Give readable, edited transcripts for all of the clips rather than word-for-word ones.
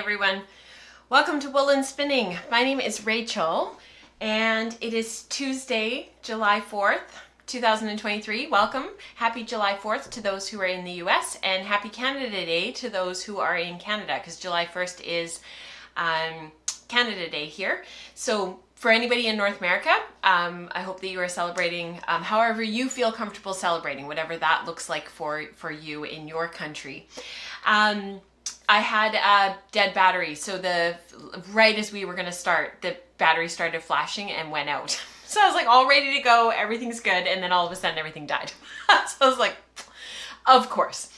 everyone. Welcome to Woolen Spinning. My name is Rachel and it is Tuesday, July 4th, 2023. Welcome. Happy July 4th to those who are in the US and happy Canada Day to those who are in Canada because July 1st is Canada Day here. So for anybody in North America, I hope that you are celebrating however you feel comfortable celebrating, whatever that looks like for you in your country. I had a dead battery, so right as we were going to start, the battery started flashing and went out. So I was like all ready to go, everything's good, and then all of a sudden everything died. So I was like, of course.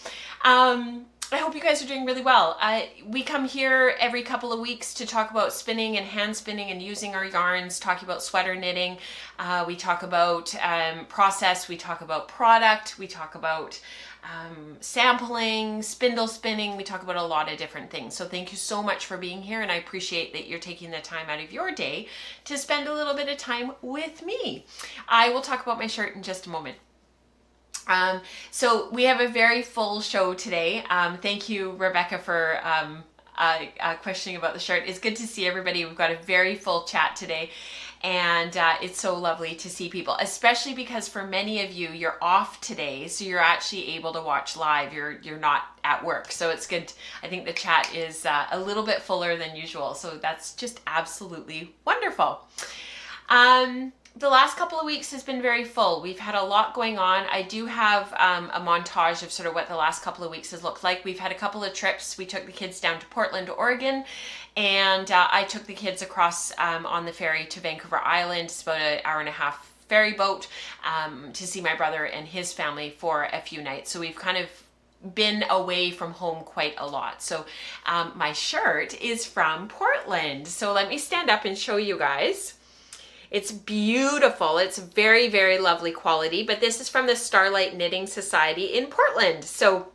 I hope you guys are doing really well. We come here every couple of weeks to talk about spinning and hand spinning and using our yarns, talking about sweater knitting. We talk about process, we talk about product, we talk about sampling, spindle spinning. We talk about a lot of different things. So thank you so much for being here, and I appreciate that you're taking the time out of your day to spend a little bit of time with me. I will talk about my shirt in just a moment. So we have a very full show today. Thank you, Rebecca, for questioning about the shirt. It's good to see everybody. We've got a very full chat today, and it's so lovely to see people, especially because for many of you, you're off today, so you're actually able to watch live. You're not at work, so it's good. I think the chat is a little bit fuller than usual, so that's just absolutely wonderful. The last couple of weeks has been very full. We've had a lot going on. I do have a montage of sort of what the last couple of weeks has looked like. We've had a couple of trips. We took the kids down to Portland, Oregon, and I took the kids across on the ferry to Vancouver Island. It's about an hour and a half ferry boat to see my brother and his family for a few nights. So we've kind of been away from home quite a lot. So my shirt is from Portland. So let me stand up and show you guys. It's beautiful. It's very, very lovely quality, but this is from the Starlight Knitting Society in Portland. So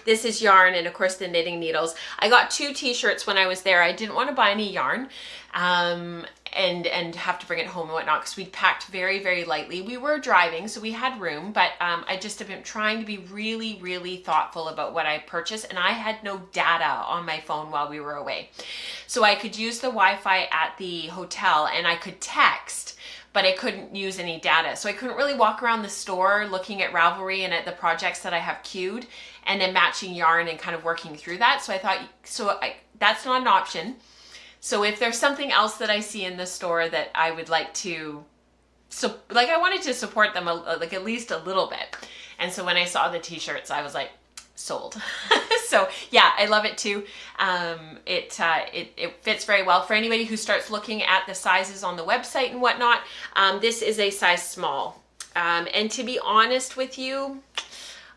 this is yarn and of course the knitting needles. I got 2 t-shirts when I was there. I didn't want to buy any yarn and have to bring it home and whatnot because we'd packed very, very lightly. We were driving, so we had room, but I just have been trying to be really, really thoughtful about what I purchased, and I had no data on my phone while we were away. So I could use the Wi-Fi at the hotel and I could text, but I couldn't use any data. So I couldn't really walk around the store looking at Ravelry and at the projects that I have queued and then matching yarn and kind of working through that. So I thought, that's not an option. So if there's something else that I see in the store that I would like to, I wanted to support them like at least a little bit. And so when I saw the t-shirts, I was like, sold. So yeah, I love it too. It fits very well for anybody who starts looking at the sizes on the website and whatnot. This is a size small. And to be honest with you,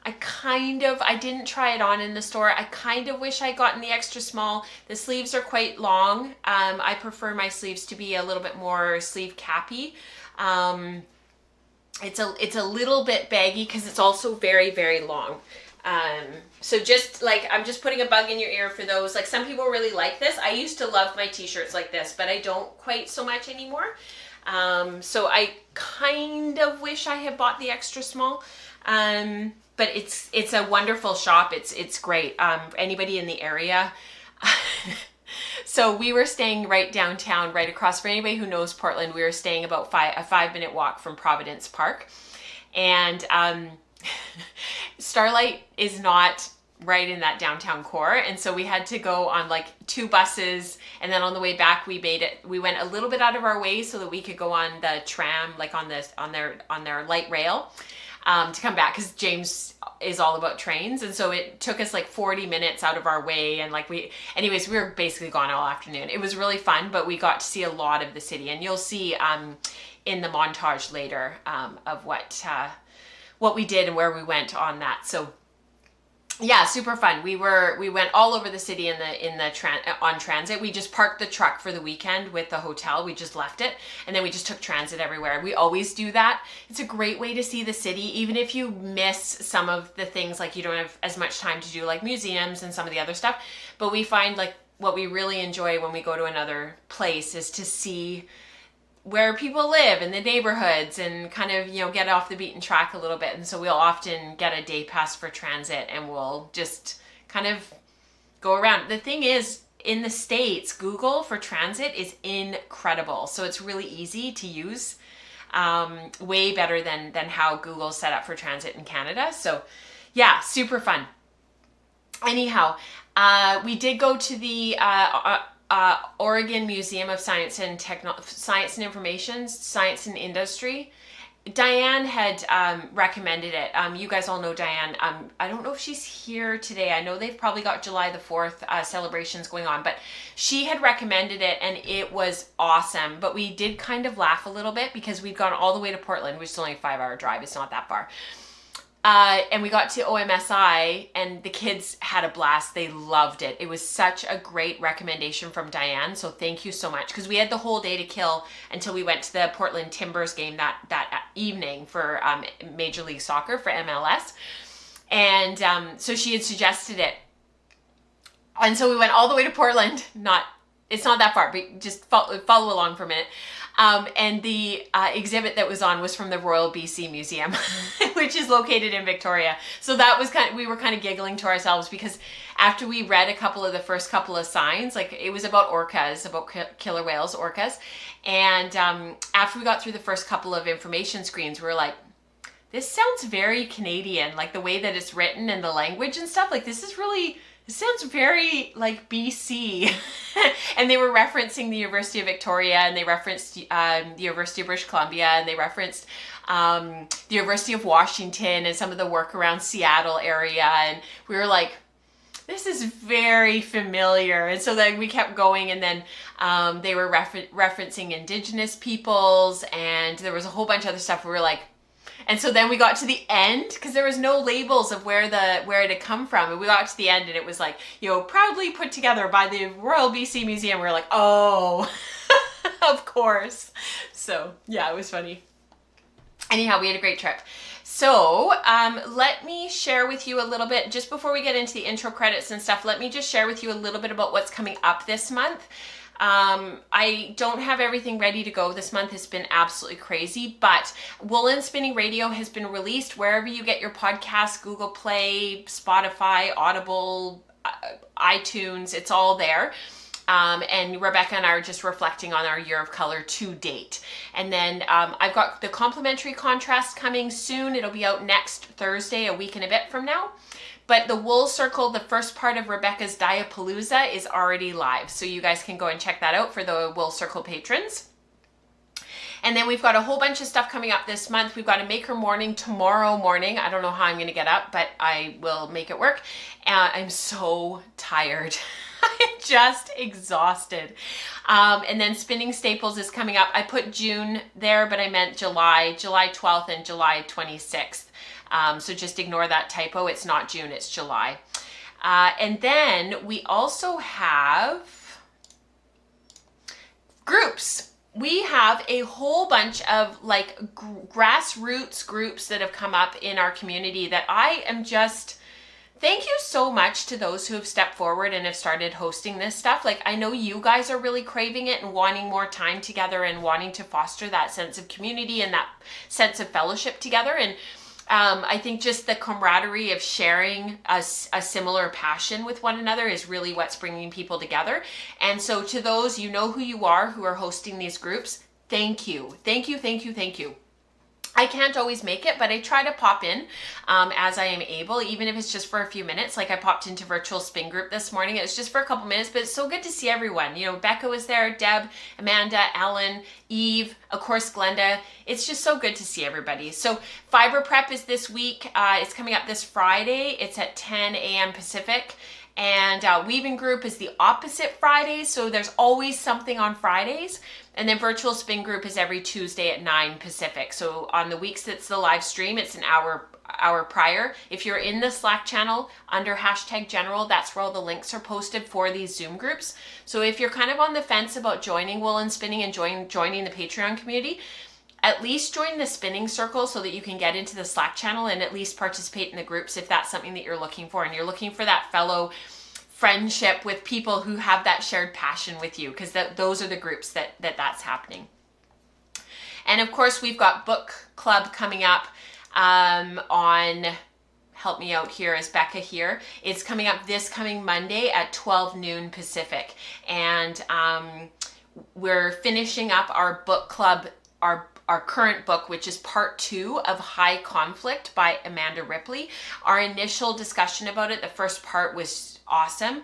I didn't try it on in the store. I kind of wish I'd gotten the extra small. The sleeves are quite long. I prefer my sleeves to be a little bit more sleeve cappy. It's a little bit baggy because it's also very, very long. So just like, I'm just putting a bug in your ear for those. Like some people really like this. I used to love my t-shirts like this, but I don't quite so much anymore. So I kind of wish I had bought the extra small. But it's a wonderful shop. It's great. Anybody in the area. So we were staying right downtown, right across. For anybody who knows Portland, we were staying about a 5-minute walk from Providence Park. And Starlight is not right in that downtown core, and so we had to go on like 2 buses, and then on the way back we went a little bit out of our way so that we could go on the tram, like on their light rail. To come back because James is all about trains, and so it took us like 40 minutes out of our way, and we were basically gone all afternoon. It was really fun, but we got to see a lot of the city, and you'll see in the montage later of what we did and where we went on that. So yeah, super fun. We went all over the city on transit. We just parked the truck for the weekend with the hotel. We just left it, and then we just took transit everywhere. We always do that. It's a great way to see the city, even if you miss some of the things, like you don't have as much time to do like museums and some of the other stuff. But we find like what we really enjoy when we go to another place is to see where people live in the neighborhoods and kind of, get off the beaten track a little bit. And so we'll often get a day pass for transit, and we'll just kind of go around. The thing is, in the States, Google for transit is incredible. So it's really easy to use, way better than how Google's set up for transit in Canada. So yeah, super fun. Anyhow, we did go to the Oregon Museum of Science and Science and Information, Science and Industry. Diane had recommended it. You guys all know Diane. I don't know if she's here today. I know they've probably got July the 4th celebrations going on, but she had recommended it and it was awesome. But we did kind of laugh a little bit because we'd gone all the way to Portland, which is only a 5-hour drive. It's not that far. And we got to OMSI and the kids had a blast. They loved it. It was such a great recommendation from Diane. So thank you so much. Because we had the whole day to kill until we went to the Portland Timbers game that evening for Major League Soccer, for MLS. And so she had suggested it. And so we went all the way to Portland. It's not that far, but just follow along for a minute. And the exhibit that was on was from the Royal BC Museum, which is located in Victoria. So that was we were kind of giggling to ourselves because after we read the first couple of signs, like it was about orcas, about killer whales, orcas. And after we got through the first couple of information screens, we were like, this sounds very Canadian, like the way that it's written and the language and stuff. Like this sounds very like BC. And they were referencing the University of Victoria, and they referenced the University of British Columbia, and they referenced the University of Washington and some of the work around Seattle area. And we were like, this is very familiar. And so then we kept going, and then they were referencing Indigenous peoples, and there was a whole bunch of other stuff. We were like, and so then we got to the end because there was no labels of where it had come from. And we got to the end and it was like, proudly put together by the Royal BC Museum. We were like, oh, of course. So yeah, it was funny. Anyhow, we had a great trip. So let me share with you a little bit, just before we get into the intro credits and stuff, let me just share with you a little bit about what's coming up this month. I don't have everything ready to go this month. It's been absolutely crazy, but Woolen Spinning Radio has been released wherever you get your podcasts, Google Play, Spotify, Audible, iTunes, it's all there. And Rebecca and I are just reflecting on our year of color to date. And then I've got the complimentary contrast coming soon. It'll be out next Thursday, a week and a bit from now. But the Wool Circle, the first part of Rebecca's Diapalooza, is already live. So you guys can go and check that out for the Wool Circle patrons. And then we've got a whole bunch of stuff coming up this month. We've got a maker morning tomorrow morning. I don't know how I'm going to get up, but I will make it work. I'm so tired. I'm just exhausted. And then Spinning Staples is coming up. I put June there, but I meant July 12th and July 26th. So just ignore that typo. It's not June, it's July. And then we also have groups. We have a whole bunch of like grassroots groups that have come up in our community that I am just, thank you so much to those who have stepped forward and have started hosting this stuff. Like I know you guys are really craving it and wanting more time together and wanting to foster that sense of community and that sense of fellowship together. And I think just the camaraderie of sharing a similar passion with one another is really what's bringing people together. And so to those, who are hosting these groups, thank you. Thank you, thank you, thank you. I can't always make it, but I try to pop in as I am able, even if it's just for a few minutes. Like I popped into Virtual Spin Group this morning. It was just for a couple minutes, but it's so good to see everyone. Becca was there, Deb, Amanda, Ellen, Eve, of course, Glenda. It's just so good to see everybody. So Fiber Prep is this week. It's coming up this Friday. It's at 10 a.m. Pacific. And Weaving Group is the opposite Fridays, so there's always something on Fridays. And then Virtual Spin Group is every Tuesday at 9 Pacific. So on the weeks that's the live stream, it's an hour prior. If you're in the Slack channel under #general, that's where all the links are posted for these Zoom groups. So if you're kind of on the fence about joining Woolen Spinning and joining the Patreon community, at least join the spinning circle so that you can get into the Slack channel and at least participate in the groups if that's something that you're looking for and you're looking for that fellow friendship with people who have that shared passion with you, because those are the groups that's happening. And of course we've got book club coming up on help me out here is Becca here. It's coming up this coming Monday at 12 noon Pacific. And we're finishing up our book club, our current book, which is part 2 of High Conflict by Amanda Ripley. Our initial discussion about it, the first part was awesome.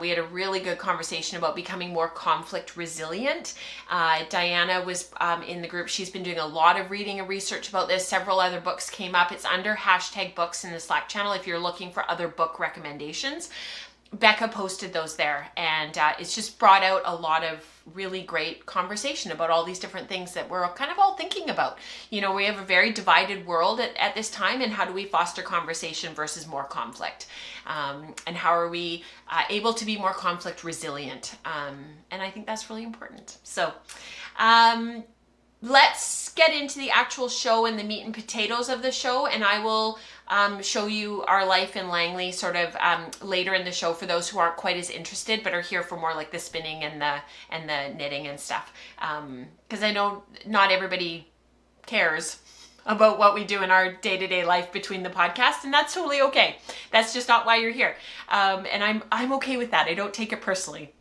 We had a really good conversation about becoming more conflict resilient. Diana was in the group. She's been doing a lot of reading and research about this. Several other books came up. It's under #books in the Slack channel if you're looking for other book recommendations. Becca posted those there, and it's just brought out a lot of really great conversation about all these different things that we're kind of all thinking about. You know, we have a very divided world at this time, and how do we foster conversation versus more conflict? And how are we able to be more conflict resilient? And I think that's really important. So let's get into the actual show and the meat and potatoes of the show, and I will show you our life in Langley sort of later in the show for those who aren't quite as interested but are here for more like the spinning and the knitting and stuff, because I know not everybody cares about what we do in our day-to-day life between the podcasts, and that's totally okay. That's just not why you're here, and I'm okay with that. I don't take it personally.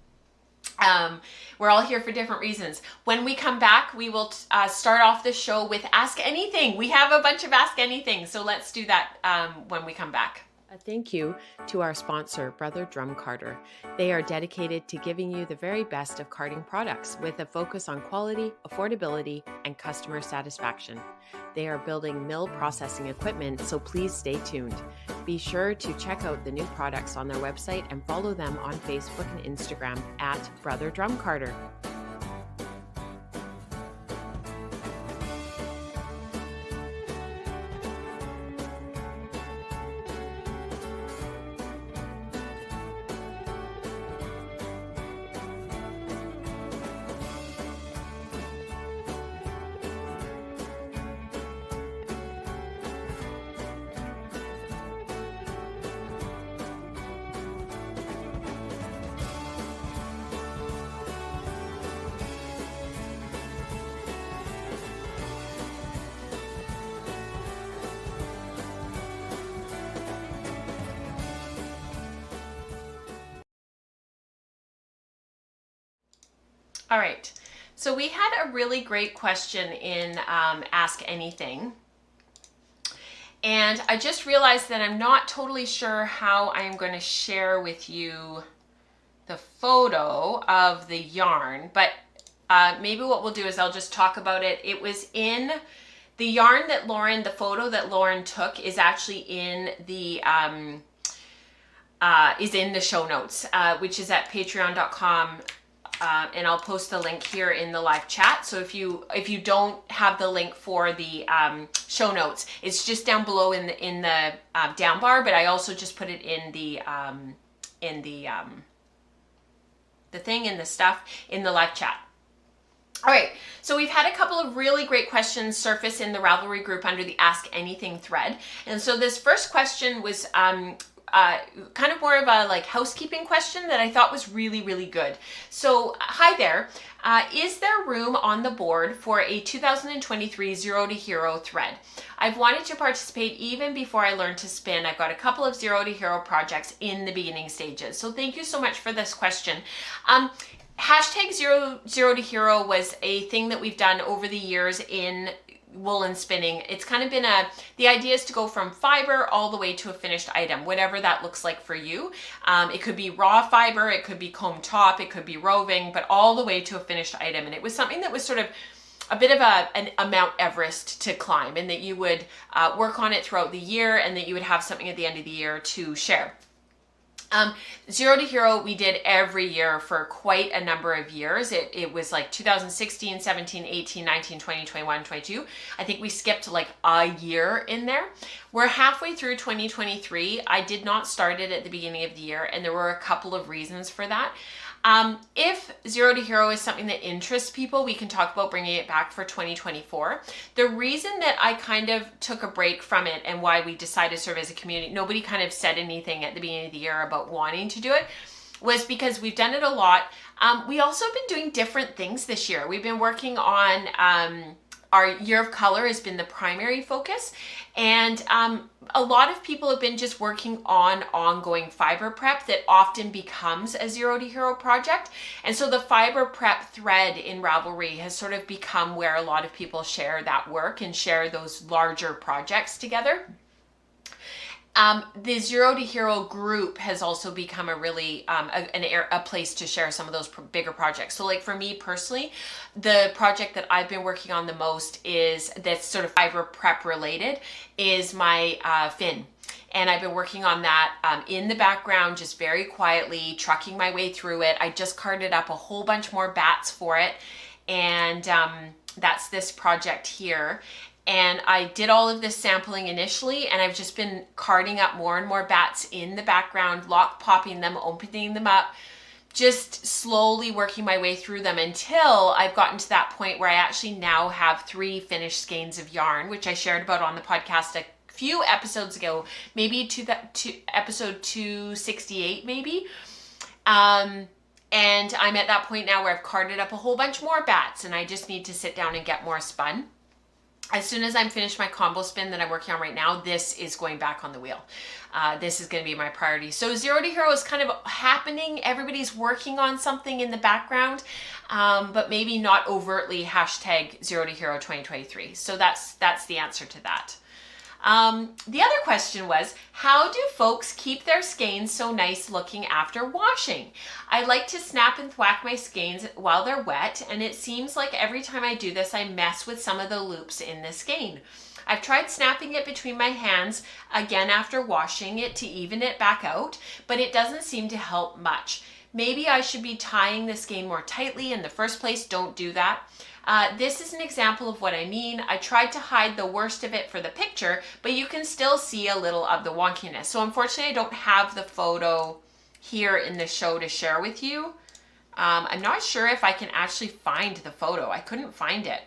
We're all here for different reasons. When we come back, we will start off the show with Ask Anything. We have a bunch of Ask Anything, so let's do that when we come back. A thank you to our sponsor, Brother Drum Carder. They are dedicated to giving you the very best of carding products with a focus on quality, affordability, and customer satisfaction. They are building mill processing equipment, so please stay tuned. Be sure to check out the new products on their website and follow them on Facebook and Instagram at Brother Drum Carder. All right, so we had a really great question in Ask Anything, and I just realized that I'm not totally sure how I'm going to share with you the photo of the yarn, but maybe what we'll do is I'll just talk about it. It was in the yarn that the photo that Lauren took is actually in the show notes, which is at patreon.com. And I'll post the link here in the live chat. So if you don't have the link for the show notes, it's just down below in the down bar. But I also just put it in the thing in the stuff in the live chat. All right, so we've had a couple of really great questions surface in the Ravelry group under the Ask Anything thread, and so this first question was kind of more of a like housekeeping question that I thought was really, really good. So hi there. Is there room on the board for a 2023 Zero to Hero thread? I've wanted to participate even before I learned to spin. I've got a couple of Zero to Hero projects in the beginning stages. So thank you so much for this question. Hashtag Zero to Hero was a thing that we've done over the years in woolen spinning. It's kind of been the idea is to go from fiber all the way to a finished item, whatever that looks like for you. It could be raw fiber, it could be comb top, it could be roving, but all the way to a finished item. And it was something that was sort of a bit of a Mount Everest to climb, and that you would work on it throughout the year, and that you would have something at the end of the year to share. Zero to Hero we did every year for quite a number of years. It was like 2016, 17, 18, 19, 20, 21, 22. I think we skipped like a year in there. We're halfway through 2023. I did not start it at the beginning of the year, and there were a couple of reasons for that. If Zero to Hero is something that interests people, we can talk about bringing it back for 2024. The reason that I kind of took a break from it and why we decided to serve as a community, nobody kind of said anything at the beginning of the year about wanting to do it, was because we've done it a lot. We also have been doing different things this year. We've been working on our year of color has been the primary focus. And a lot of people have been just working on ongoing fiber prep that often becomes a Zero to Hero project. And so the fiber prep thread in Ravelry has sort of become where a lot of people share that work and share those larger projects together. The Zero to Hero group has also become a really a place to share some of those bigger projects. So like for me personally, the project that I've been working on the most that's sort of fiber prep related is my fin. And I've been working on that in the background, just very quietly, trucking my way through it. I just carded up a whole bunch more bats for it. And that's this project here. And I did all of this sampling initially, and I've just been carding up more and more bats in the background, lock popping them, opening them up, just slowly working my way through them until I've gotten to that point where I actually now have 3 finished skeins of yarn, which I shared about on the podcast a few episodes ago, maybe to episode 268 maybe. And I'm at that point now where I've carded up a whole bunch more bats, and I just need to sit down and get more spun. As soon as I'm finished my combo spin that I'm working on right now, this is going back on the wheel. This is going to be my priority. So Zero to Hero is kind of happening. Everybody's working on something in the background, but maybe not overtly hashtag Zero to Hero 2023. So that's the answer to that. The other question was, how do folks keep their skeins so nice looking after washing? I like to snap and thwack my skeins while they're wet, and it seems like every time I do this, I mess with some of the loops in the skein. I've tried snapping it between my hands again after washing it to even it back out, but it doesn't seem to help much. Maybe I should be tying the skein more tightly in the first place. Don't do that. This is an example of what I mean. I tried to hide the worst of it for the picture, but you can still see a little of the wonkiness. So unfortunately, I don't have the photo here in the show to share with you. I'm not sure if I can actually find the photo. I couldn't find it.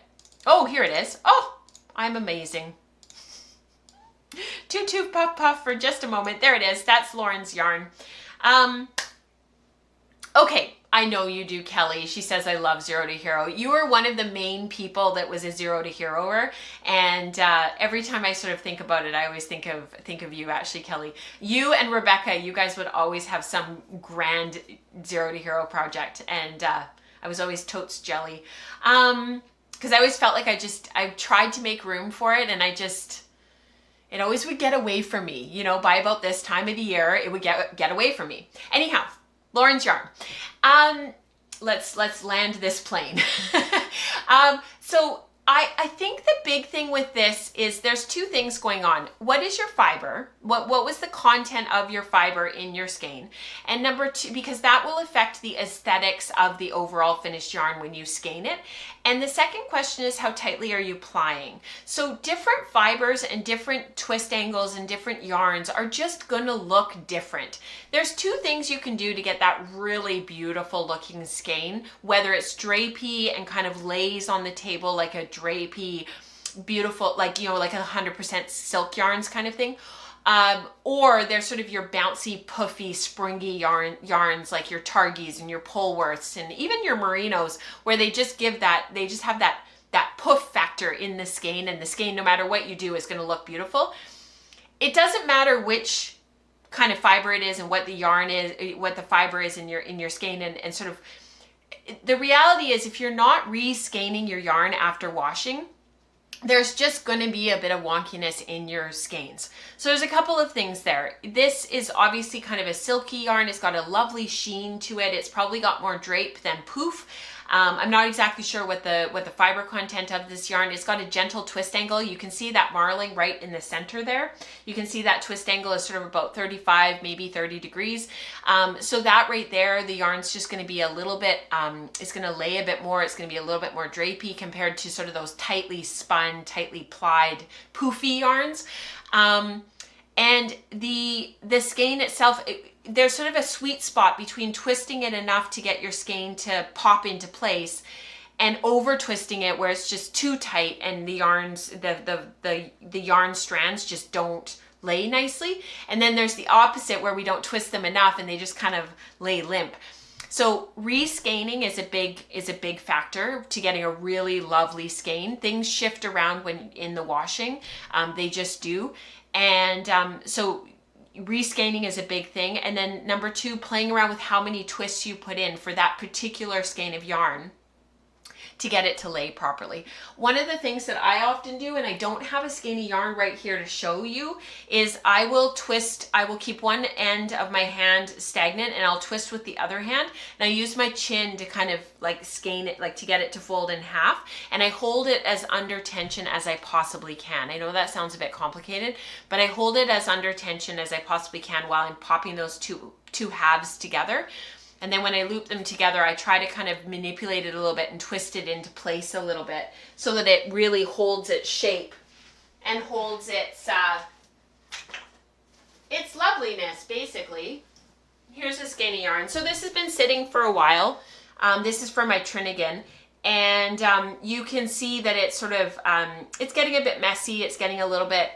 Oh, here it is. Oh, I'm amazing. Toot toot puff puff for just a moment. There it is. That's Lauren's yarn. Okay. I know you do, Kelly. She says, I love Zero to Hero. You were one of the main people that was a Zero to Heroer. And every time I sort of think about it, I always think of you, actually, Kelly. You and Rebecca, you guys would always have some grand Zero to Hero project. And I was always totes jelly. Because I always felt like I tried to make room for it, and it always would get away from me. You know, by about this time of the year, it would get away from me. Anyhow, Lauren's yarn. Let's land this plane. So I think the big thing with this is there's 2 things going on. What is your fiber? What was the content of your fiber in your skein? And number 2, because that will affect the aesthetics of the overall finished yarn when you skein it. And the second question is, how tightly are you plying? So different fibers and different twist angles and different yarns are just gonna look different. There's 2 things you can do to get that really beautiful looking skein, whether it's drapey and kind of lays on the table like a drapey, beautiful, like, you know, like 100% silk yarns kind of thing. Or they're sort of your bouncy, puffy, springy yarns like your Targies and your Polworths and even your Merinos, where they just have that puff factor in the skein, and the skein, no matter what you do, is going to look beautiful. It doesn't matter which kind of fiber it is and what the yarn is, what the fiber is in your skein, and sort of the reality is, if you're not re-skeining your yarn after washing, there's just going to be a bit of wonkiness in your skeins. So there's a couple of things there. This is obviously kind of a silky yarn. It's got a lovely sheen to it. It's probably got more drape than poof. I'm not exactly sure what the fiber content of this yarn. It's got a gentle twist angle. You can see that marling right in the center there. You can see that twist angle is sort of about 35, maybe 30 degrees. So that right there, the yarn's just going to be a little bit, it's going to lay a bit more. It's going to be a little bit more drapey compared to sort of those tightly spun, tightly plied, poofy yarns. And the skein itself, there's sort of a sweet spot between twisting it enough to get your skein to pop into place and over twisting it where it's just too tight and the yarns, the yarn strands just don't lay nicely. And then there's the opposite where we don't twist them enough and they just kind of lay limp. So reskeining is a big factor to getting a really lovely skein. Things shift around when in the washing, they just do, and so reskeining is a big thing. And then number 2, playing around with how many twists you put in for that particular skein of yarn to get it to lay properly. One of the things that I often do, and I don't have a skein of yarn right here to show you, is I will keep one end of my hand stagnant and I'll twist with the other hand. And I use my chin to kind of like skein it, like to get it to fold in half. And I hold it as under tension as I possibly can. I know that sounds a bit complicated, but I hold it as under tension as I possibly can while I'm popping those two halves together. And then when I loop them together, I try to kind of manipulate it a little bit and twist it into place a little bit so that it really holds its shape and holds its loveliness, basically. Here's a skein of yarn. So this has been sitting for a while. This is from my Trinigan. And you can see that it's sort of, it's getting a bit messy. It's getting a little bit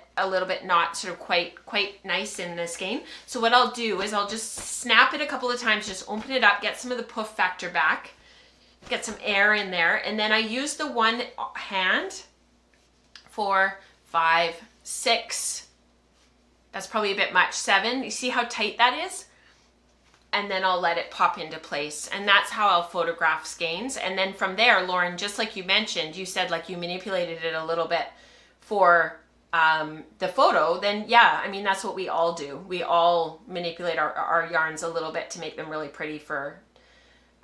not sort of quite nice in the skein. So what I'll do is I'll just snap it a couple of times, just open it up, get some of the puff factor back, get some air in there. And then I use the one hand, 4, 5, 6, that's probably a bit much, 7. You see how tight that is? And then I'll let it pop into place. And that's how I'll photograph skeins. And then from there, Lauren, just like you mentioned, you said like you manipulated it a little bit for the photo, then yeah, I mean, that's what we all do. We all manipulate our yarns a little bit to make them really pretty for,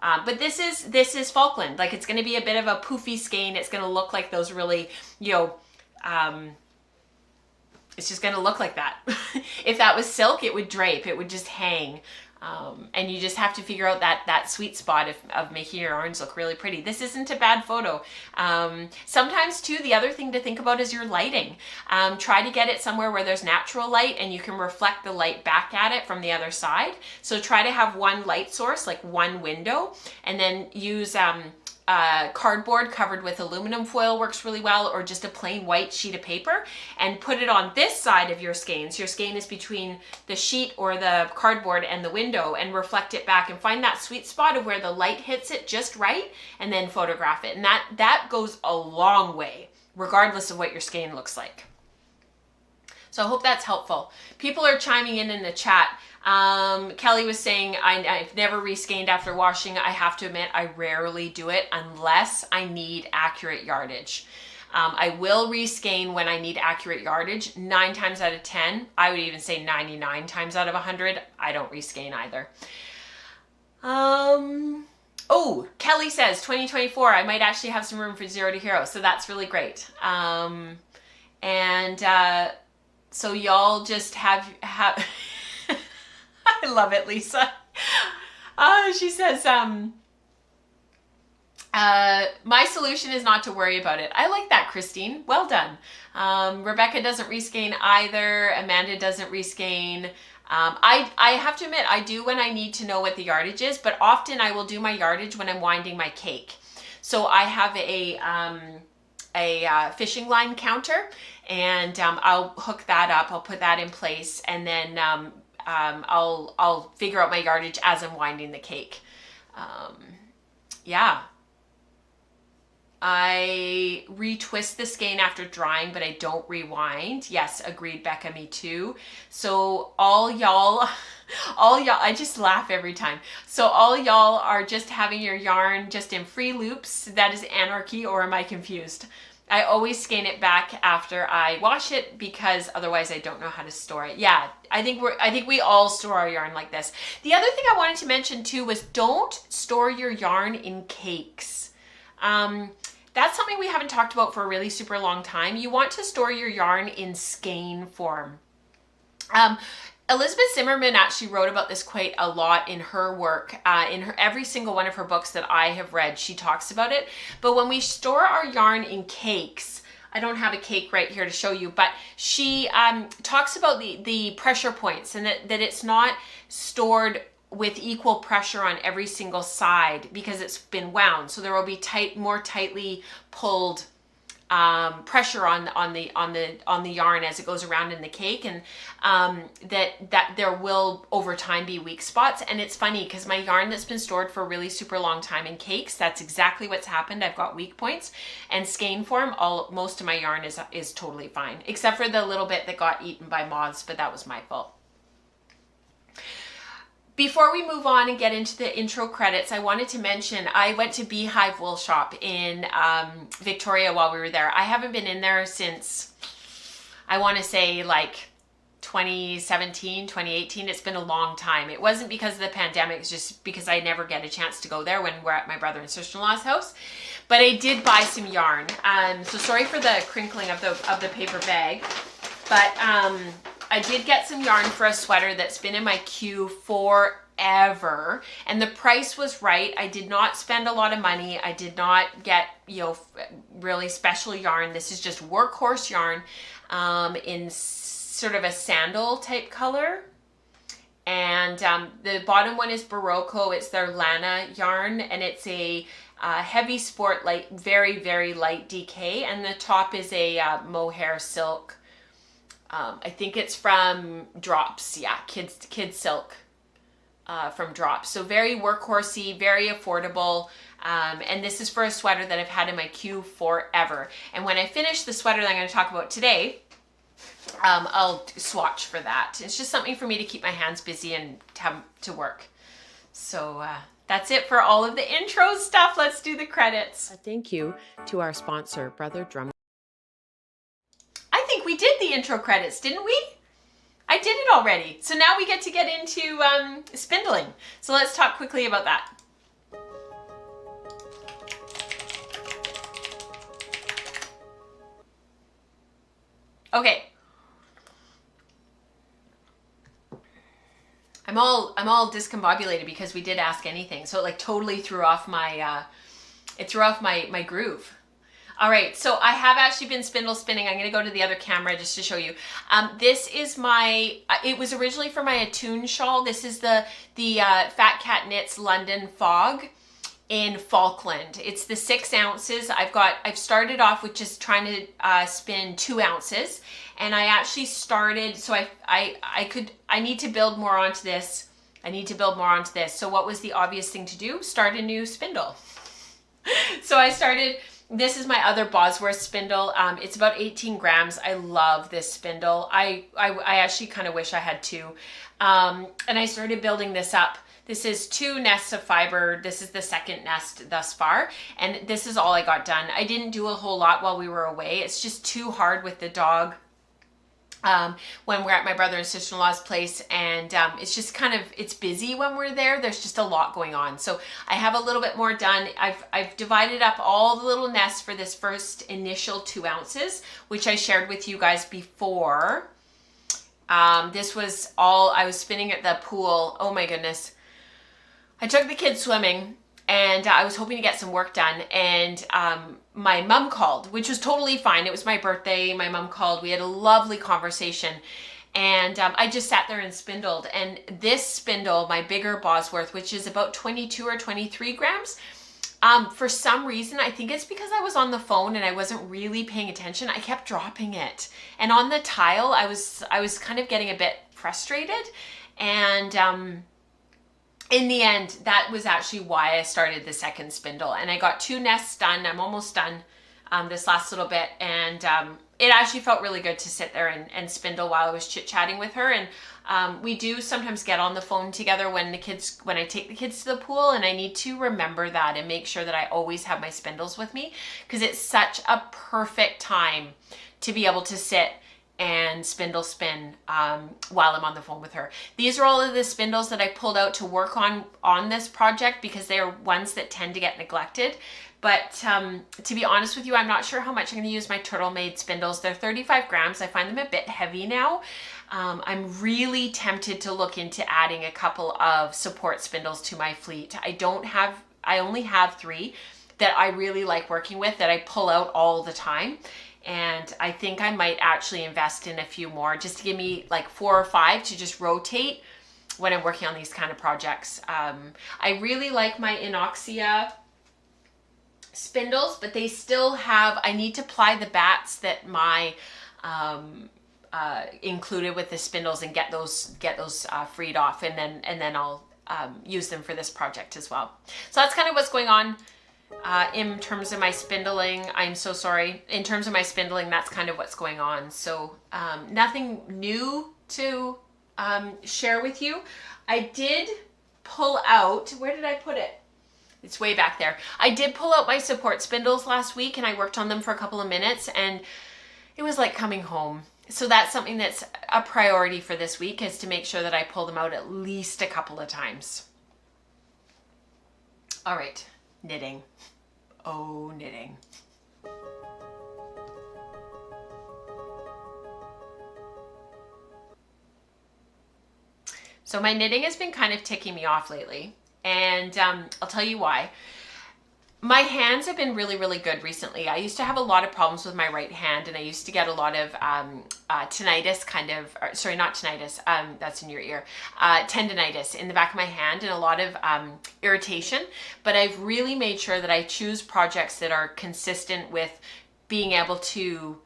but this is Falkland. Like it's gonna be a bit of a poofy skein. It's gonna look like those really, it's just gonna look like that. If that was silk, it would drape, it would just hang. And you just have to figure out that sweet spot of making your yarns look really pretty. This isn't a bad photo. Sometimes too, the other thing to think about is your lighting. Try to get it somewhere where there's natural light and you can reflect the light back at it from the other side. So try to have one light source, like one window, and then use cardboard covered with aluminum foil works really well, or just a plain white sheet of paper, and put it on this side of your skein. So your skein is between the sheet or the cardboard and the window, and reflect it back and find that sweet spot of where the light hits it just right, and then photograph it. And that goes a long way, regardless of what your skein looks like. So I hope that's helpful. People are chiming in the chat. Kelly was saying, I've never reskeined after washing. I have to admit, I rarely do it unless I need accurate yardage. I will reskein when I need accurate yardage. 9 times out of 10, I would even say 99 times out of 100, I don't reskein either. Oh, Kelly says 2024, I might actually have some room for 0 to hero. So that's really great. So y'all just have I love it, Lisa. She says, my solution is not to worry about it. I like that, Christine. Well done. Rebecca doesn't reskein either. Amanda doesn't reskein. I have to admit, I do when I need to know what the yardage is, but often I will do my yardage when I'm winding my cake. So I have a fishing line counter, and I'll hook that up. I'll put that in place, and then I'll figure out my yardage as I'm winding the cake. Yeah. I retwist the skein after drying, but I don't rewind. Yes, agreed, Becca, me too. So all y'all, I just laugh every time. So all y'all are just having your yarn just in free loops. That is anarchy, or am I confused? I always skein it back after I wash it because otherwise I don't know how to store it. Yeah, I think we all store our yarn like this. The other thing I wanted to mention too was don't store your yarn in cakes. That's something we haven't talked about for a really super long time. You want to store your yarn in skein form. Elizabeth Zimmerman actually wrote about this quite a lot in her work. In every single one of her books that I have read, she talks about it. But when we store our yarn in cakes, I don't have a cake right here to show you, but she talks about the pressure points, and that it's not stored with equal pressure on every single side because it's been wound. So there will be more tightly pulled pressure on the yarn as it goes around in the cake, and that there will over time be weak spots. And it's funny because my yarn that's been stored for a really super long time in cakes, that's exactly what's happened. I've got weak points, and skein form, most of my yarn is totally fine, except for the little bit that got eaten by moths, but that was my fault. Before we move on and get into the intro credits, I wanted to mention I went to Beehive Wool Shop in Victoria while we were there. I haven't been in there since, I want to say like 2017, 2018. It's been a long time. It wasn't because of the pandemic, it's just because I never get a chance to go there when we're at my brother and sister-in-law's house. But I did buy some yarn. So sorry for the crinkling of the paper bag, but I did get some yarn for a sweater that's been in my queue forever, and the price was right. I did not spend a lot of money. I did not get, really special yarn. This is just workhorse yarn in sort of a sandal type color. And the bottom one is Barocco. It's their Lana yarn, and it's a heavy sport, like very, very light DK. And the top is a mohair silk. I think it's from Drops. Yeah, Kids Silk from Drops. So very workhorsey, very affordable. And this is for a sweater that I've had in my queue forever. And when I finish the sweater that I'm going to talk about today, I'll swatch for that. It's just something for me to keep my hands busy and have to work. So that's it for all of the intro stuff. Let's do the credits. A thank you to our sponsor, Brother Drum. I think we did the intro credits, didn't we? I did it already. So now we get into spindling. So let's talk quickly about that. Okay. I'm all discombobulated because we did Ask Anything. So it like totally threw off my my groove. All right, so I have actually been spindle spinning. I'm gonna go to the other camera just to show you. This is my, it was originally for my Attune shawl. This is the Fat Cat Knits London Fog in Falkland. It's the 6 ounces. I've started off with just trying to spin 2 ounces, and I actually started, so I need to build more onto this. So what was the obvious thing to do? Start a new spindle. So I started, this is my other Bosworth spindle. It's about 18 grams. I love this spindle. I actually kind of wish I had 2. And I started building this up. This is 2 nests of fiber. This is the second nest thus far. And this is all I got done. I didn't do a whole lot while we were away. It's just too hard with the dog. When we're at my brother and sister-in-law's place, and it's just kind of, it's busy when we're there. There's just a lot going on. So I have a little bit more done. I've divided up all the little nests for this first initial 2 ounces, which I shared with you guys before. This was all, I was spinning at the pool. Oh my goodness. I took the kids swimming, and I was hoping to get some work done, and my mom called, which was totally fine. It was my birthday. My mom called. We had a lovely conversation, and I just sat there and spindled. And this spindle, my bigger Bosworth, which is about 22 or 23 grams, for some reason, I think it's because I was on the phone and I wasn't really paying attention, I kept dropping it. And on the tile, I was kind of getting a bit frustrated, and in the end, that was actually why I started the second spindle. And I got 2 nests done. I'm almost done this last little bit. And it actually felt really good to sit there and spindle while I was chit-chatting with her. And we do sometimes get on the phone together when I take the kids to the pool. And I need to remember that and make sure that I always have my spindles with me, because it's such a perfect time to be able to sit and spindle spin while I'm on the phone with her. These are all of the spindles that I pulled out to work on this project, because they are ones that tend to get neglected. But to be honest with you, I'm not sure how much I'm going to use my Turtle Made spindles. They're 35 grams. I find them a bit heavy now. I'm really tempted to look into adding a couple of support spindles to my fleet. I only have 3 that I really like working with, that I pull out all the time. And I think I might actually invest in a few more, just to give me like 4 or 5 to just rotate when I'm working on these kind of projects. I really like my Inoxia spindles, but they still have, I need to ply the bats that my included with the spindles and get those freed off, and then I'll use them for this project as well. So that's kind of what's going on in terms of my spindling. I'm so sorry. In terms of my spindling, that's kind of what's going on. So nothing new to share with you. I did pull out, where did I put it? It's way back there. I did pull out my support spindles last week, and I worked on them for a couple of minutes, and it was like coming home. So that's something that's a priority for this week, is to make sure that I pull them out at least a couple of times. All right, knitting. Oh, knitting. So my knitting has been kind of ticking me off lately, and I'll tell you why. My hands have been really, really good recently. I used to have a lot of problems with my right hand, and I used to get a lot of tinnitus sorry, not tinnitus, that's in your ear, tendinitis in the back of my hand, and a lot of irritation. But I've really made sure that I choose projects that are consistent with being able to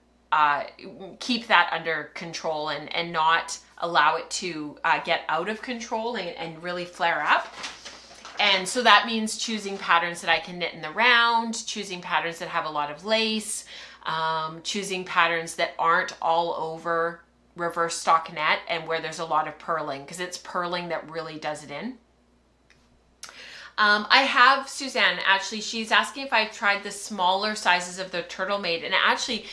keep that under control and not allow it to get out of control and really flare up. And so that means choosing patterns that I can knit in the round, choosing patterns that have a lot of lace, choosing patterns that aren't all over reverse stockinette and where there's a lot of purling, because it's purling that really does it in. I have Suzanne, actually, she's asking if I've tried the smaller sizes of the Turtle Maid, and actually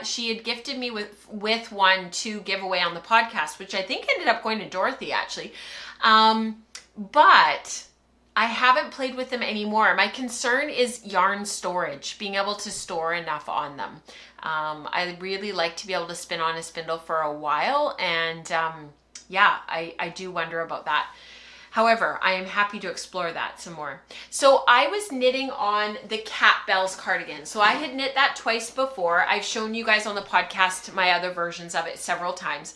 she had gifted me with one to give away on the podcast, which I think ended up going to Dorothy, actually. But I haven't played with them anymore. My concern is yarn storage, being able to store enough on them. I really like to be able to spin on a spindle for a while, and yeah, I do wonder about that. However, I am happy to explore that some more. So I was knitting on the Cat Bells cardigan. So I had knit that twice before. I've shown you guys on the podcast my other versions of it several times.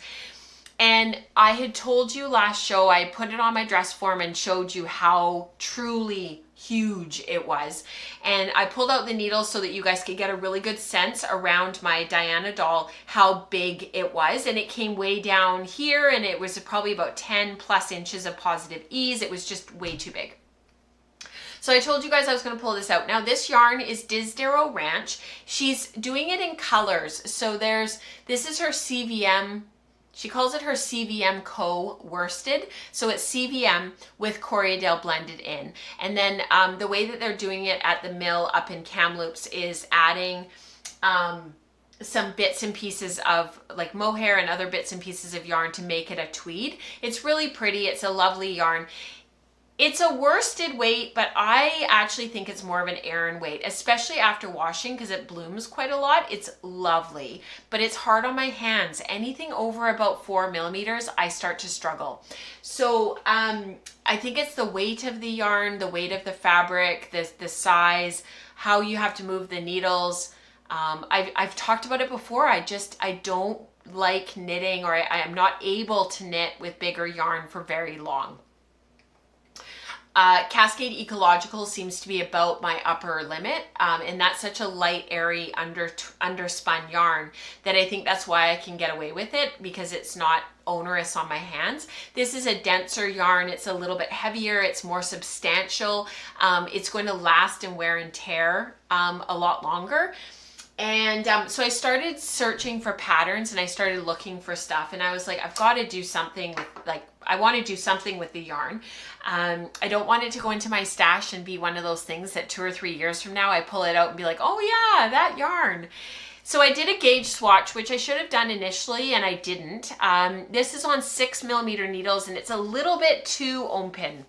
And I had told you last show, I put it on my dress form and showed you how truly huge it was. And I pulled out the needles so that you guys could get a really good sense around my Diana doll how big it was. And it came way down here, and it was probably about 10 plus inches of positive ease. It was just way too big. So I told you guys I was going to pull this out. Now this yarn is Disdarrow Ranch. She's doing it in colors. So this is her CVM. She calls it her CVM Co worsted. So it's CVM with Corriedale blended in. And then the way that they're doing it at the mill up in Kamloops is adding some bits and pieces of like mohair and other bits and pieces of yarn to make it a tweed. It's really pretty. It's a lovely yarn. It's a worsted weight, but I actually think it's more of an Aran weight, especially after washing, because it blooms quite a lot. It's lovely, but it's hard on my hands. Anything over about 4 millimeters, I start to struggle. So I think it's the weight of the yarn, the weight of the fabric, the size, how you have to move the needles. I've talked about it before. I don't like knitting, or I am not able to knit with bigger yarn for very long. Cascade Ecological seems to be about my upper limit, and that's such a light, airy, underspun yarn that I think that's why I can get away with it, because it's not onerous on my hands. This is a denser yarn. It's a little bit heavier. It's more substantial. It's going to last and wear and tear a lot longer. And so I started searching for patterns, and I started looking for stuff, and I was like, I've got to do something with, like, I want to do something with the yarn. I don't want it to go into my stash and be one of those things that 2 or 3 years from now I pull it out and be like, oh yeah, that yarn. So I did a gauge swatch, which I should have done initially, and I didn't. This is on 6 millimeter needles, and it's a little bit too open.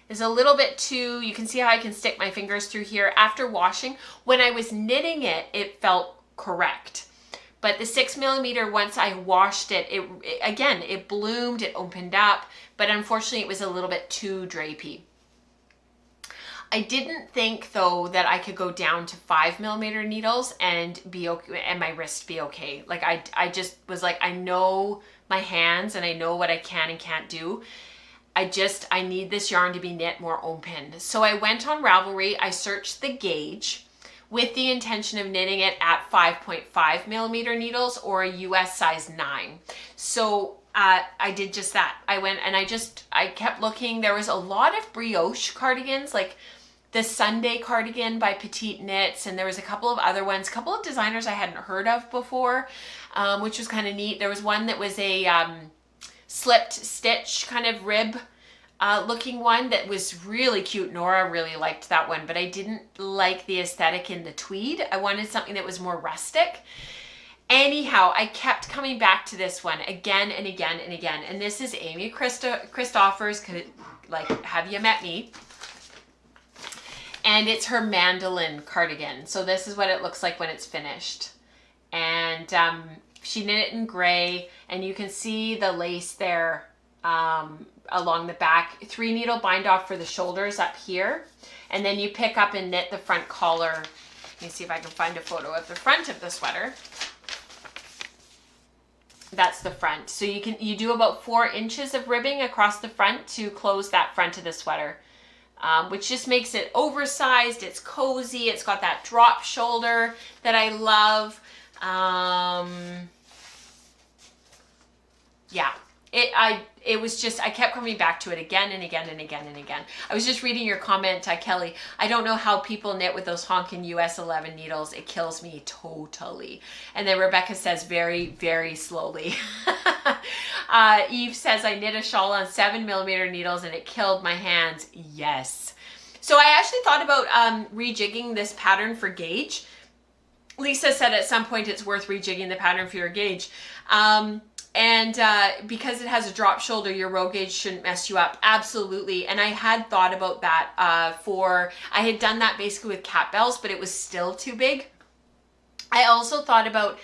It's a little bit too, you can see how I can stick my fingers through here. After washing, when I was knitting it, it felt correct. But the 6 millimeter, once I washed it, it bloomed, it opened up, but unfortunately it was a little bit too drapey. I didn't think though that I could go down to 5 millimeter needles and be okay, and my wrist be okay. Like I just was like, I know my hands and I know what I can and can't do. I need this yarn to be knit more open. So I went on Ravelry, I searched the gauge with the intention of knitting it at 5.5 millimeter needles or a US size 9. So I did just that. I went and I kept looking. There was a lot of brioche cardigans, like the Sunday cardigan by Petite Knits, and there was a couple of other ones, a couple of designers I hadn't heard of before, which was kind of neat. There was one that was a slipped stitch kind of rib looking one that was really cute. Nora really liked that one, but I didn't like the aesthetic in the tweed. I wanted something that was more rustic. Anyhow, I kept coming back to this one again and again and again. And this is Amy Christoffers, like, Have You Met Me? And it's her Mandolin cardigan. So this is what it looks like when it's finished. And she knit it in gray, and you can see the lace there along the back. 3 needle bind off for the shoulders up here. And then you pick up and knit the front collar. Let me see if I can find a photo of the front of the sweater. That's the front. So you do about 4 inches of ribbing across the front to close that front of the sweater, which just makes it oversized. It's cozy. It's got that drop shoulder that I love. Yeah, it was just, I kept coming back to it again and again and again and again. I was just reading your comment, Kelly. I don't know how people knit with those honkin' US 11 needles. It kills me totally. And then Rebecca says very, very slowly. Eve says, I knit a shawl on 7 millimeter needles and it killed my hands. Yes. So I actually thought about rejigging this pattern for gauge. Lisa said at some point it's worth rejigging the pattern for your gauge. And because it has a drop shoulder, your row gauge shouldn't mess you up. Absolutely. And I had thought about that I had done that basically with cat bells, but it was still too big. I also thought about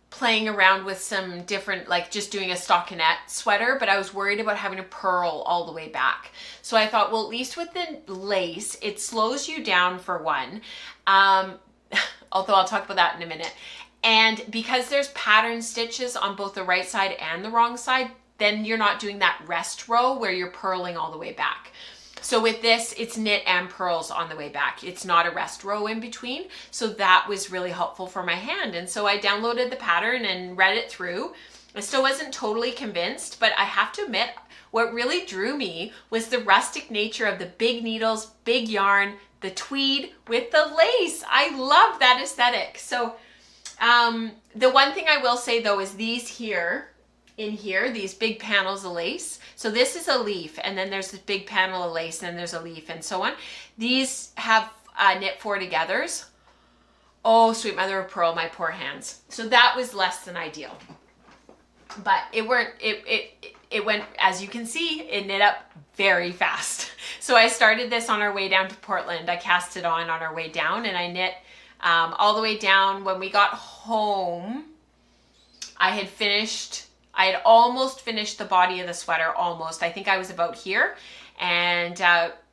playing around with some different, like just doing a stockinette sweater, but I was worried about having to purl all the way back. So I thought, well, at least with the lace, it slows you down for one. Although I'll talk about that in a minute. And because there's pattern stitches on both the right side and the wrong side, then you're not doing that rest row where you're purling all the way back. So with this, it's knit and purls on the way back. It's not a rest row in between. So that was really helpful for my hand. And so I downloaded the pattern and read it through. I still wasn't totally convinced, but I have to admit, what really drew me was the rustic nature of the big needles, big yarn, the tweed with the lace. I love that aesthetic. So the one thing I will say though is these here, these big panels of lace. So this is a leaf, and then there's this big panel of lace, and then there's a leaf, and so on. These have knit 4 togethers. Oh, sweet mother of pearl, my poor hands. So that was less than ideal. But it went, as you can see, it knit up very fast. So I started this on our way down to Portland. I cast it on our way down, and I knit all the way down. When we got home, I had almost finished the body of the sweater, almost. I think I was about here. And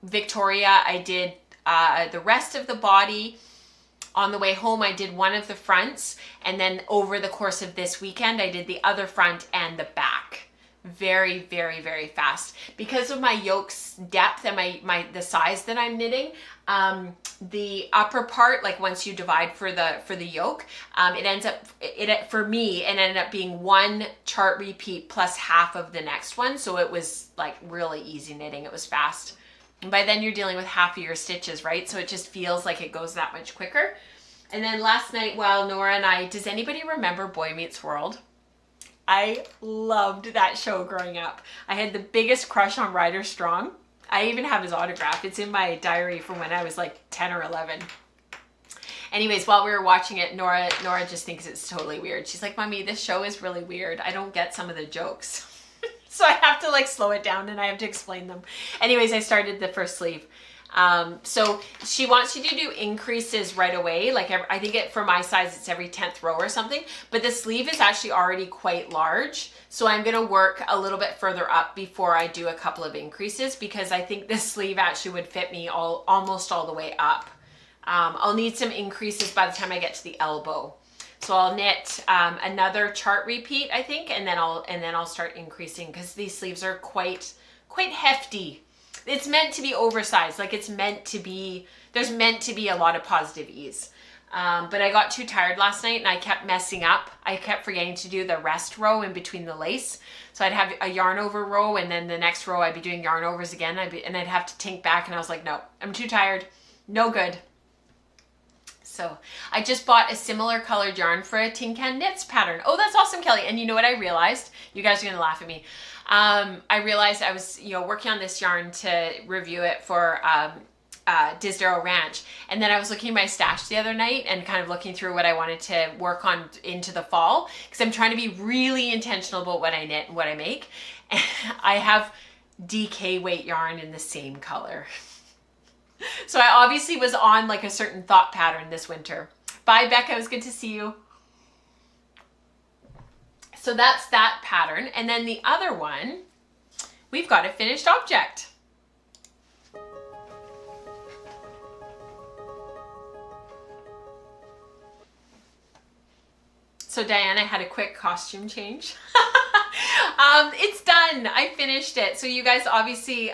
Victoria, I did the rest of the body. On the way home, I did one of the fronts. And then over the course of this weekend, I did the other front and the back. Very, very, very fast. Because of my yoke's depth and the size that I'm knitting, the upper part, like once you divide for the yoke, for me, it ended up being 1 chart repeat plus half of the next one. So it was like really easy knitting. It was fast. And by then you're dealing with half of your stitches, right? So it just feels like it goes that much quicker. And then last night while Nora and I, does anybody remember Boy Meets World? I loved that show growing up. I had the biggest crush on Ryder Strong. I even have his autograph. It's in my diary from when I was like 10 or 11. Anyways, while we were watching it, Nora just thinks it's totally weird. She's like, Mommy, this show is really weird. I don't get some of the jokes. So I have to like slow it down and I have to explain them. Anyways, I started the first sleeve. So she wants you to do increases right away. Like I think for my size, it's every 10th row or something, but the sleeve is actually already quite large. So I'm going to work a little bit further up before I do a couple of increases, because I think this sleeve actually would fit me almost all the way up. I'll need some increases by the time I get to the elbow. So I'll knit another chart repeat, I think, and then I'll start increasing, because these sleeves are quite hefty. It's meant to be oversized, like it's meant to be, there's meant to be a lot of positive ease. But I got too tired last night and I kept messing up. I kept forgetting to do the rest row in between the lace. So I'd have a yarn over row, and then the next row I'd be doing yarn overs again, and I'd have to tink back, and I was like, no, I'm too tired. No good. So I just bought a similar colored yarn for a Tin Can Knits pattern. Oh, that's awesome, Kelly. And you know what I realized? You guys are gonna laugh at me. I realized I was, working on this yarn to review it for Disdero Ranch, and then I was looking at my stash the other night and kind of looking through what I wanted to work on into the fall, because I'm trying to be really intentional about what I knit and what I make. And I have DK weight yarn in the same color. So I obviously was on like a certain thought pattern this winter. Bye, Becca. It was good to see you. So that's that pattern. And then the other one, we've got a finished object. So Diana had a quick costume change. It's done. I finished it. So you guys obviously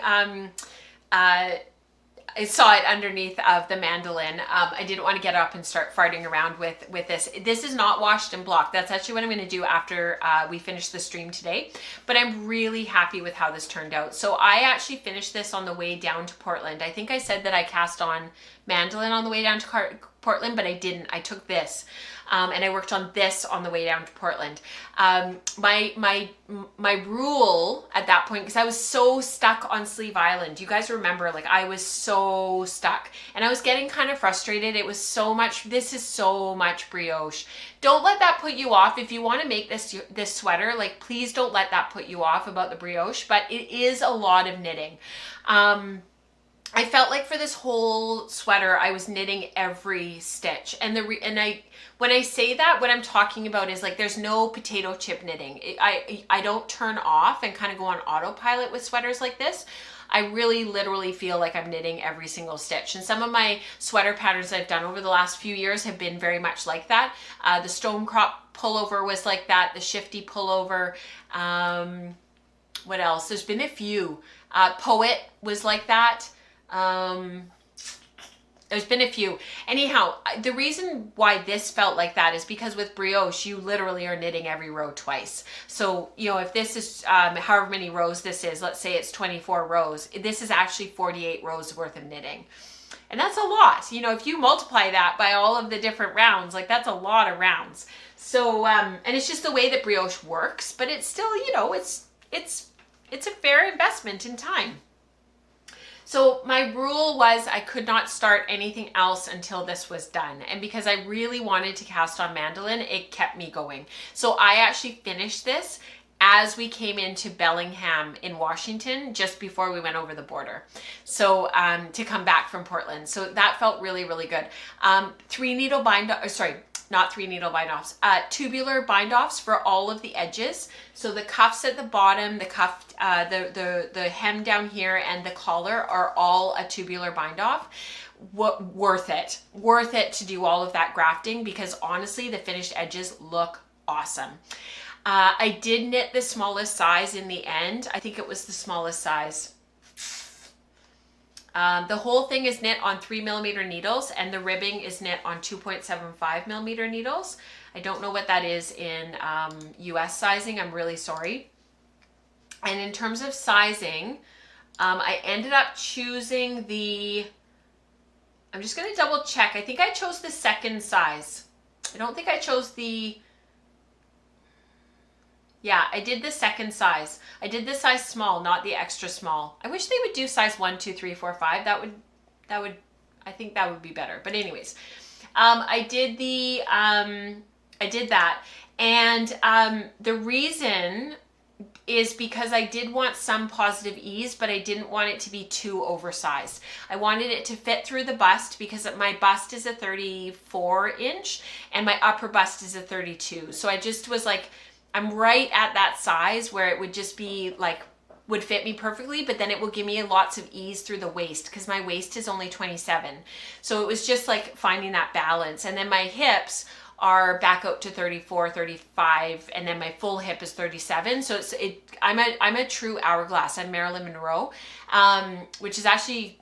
I saw it underneath of the mandolin. I didn't want to get up and start farting around with this. This is not washed and blocked. That's actually what I'm going to do after we finish the stream today. But I'm really happy with how this turned out. So I actually finished this on the way down to Portland. I think I said that I cast on mandolin on the way down to Portland, but I didn't. I took this. And I worked on this on the way down to Portland. My rule at that point, because I was so stuck on Sleeve Island, you guys remember, like I was so stuck and I was getting kind of frustrated. It was so much, this is so much brioche. Don't let that put you off. If you want to make this sweater, like please don't let that put you off about the brioche, but it is a lot of knitting. I felt like for this whole sweater, I was knitting every stitch. And when I say that, what I'm talking about is like there's no potato chip knitting. I don't turn off and kind of go on autopilot with sweaters like this. I really literally feel like I'm knitting every single stitch. And some of my sweater patterns I've done over the last few years have been very much like that. The stone crop pullover was like that. The shifty pullover. What else? There's been a few. Poet was like that. There's been a few. Anyhow, the reason why this felt like that is because with brioche, you literally are knitting every row twice. So, if this is however many rows this is, let's say it's 24 rows, this is actually 48 rows worth of knitting. And that's a lot. If you multiply that by all of the different rounds, like that's a lot of rounds. So, and it's just the way that brioche works, but it's still, it's a fair investment in time. So my rule was I could not start anything else until this was done. And because I really wanted to cast on mandolin, it kept me going. So I actually finished this as we came into Bellingham in Washington, just before we went over the border. So to come back from Portland. So that felt really, really good. 3-needle bind, sorry, not 3-needle bind offs, tubular bind offs for all of the edges. So the cuffs at the bottom, the cuff, the hem down here, and the collar are all a tubular bind off. Worth it to do all of that grafting, because honestly, the finished edges look awesome. I did knit the smallest size in the end. I think it was the smallest size. The whole thing is knit on 3mm needles, and the ribbing is knit on 2.75mm needles. I don't know what that is in US sizing. I'm really sorry. And in terms of sizing, I ended up choosing I'm just going to double check. I think I chose the second size. I don't think I chose yeah, I did the second size. I did the size small, not the extra small. I wish they would do size 1, 2, 3, 4, 5. I think that would be better. But anyways, I did that. And the reason is because I did want some positive ease, but I didn't want it to be too oversized. I wanted it to fit through the bust, because my bust is a 34 inch and my upper bust is a 32. So I just was like, I'm right at that size where it would just be like, would fit me perfectly, but then it will give me lots of ease through the waist, because my waist is only 27. So it was just like finding that balance. And then my hips are back out to 34, 35, and then my full hip is 37. So I'm a true hourglass. I'm Marilyn Monroe, which is actually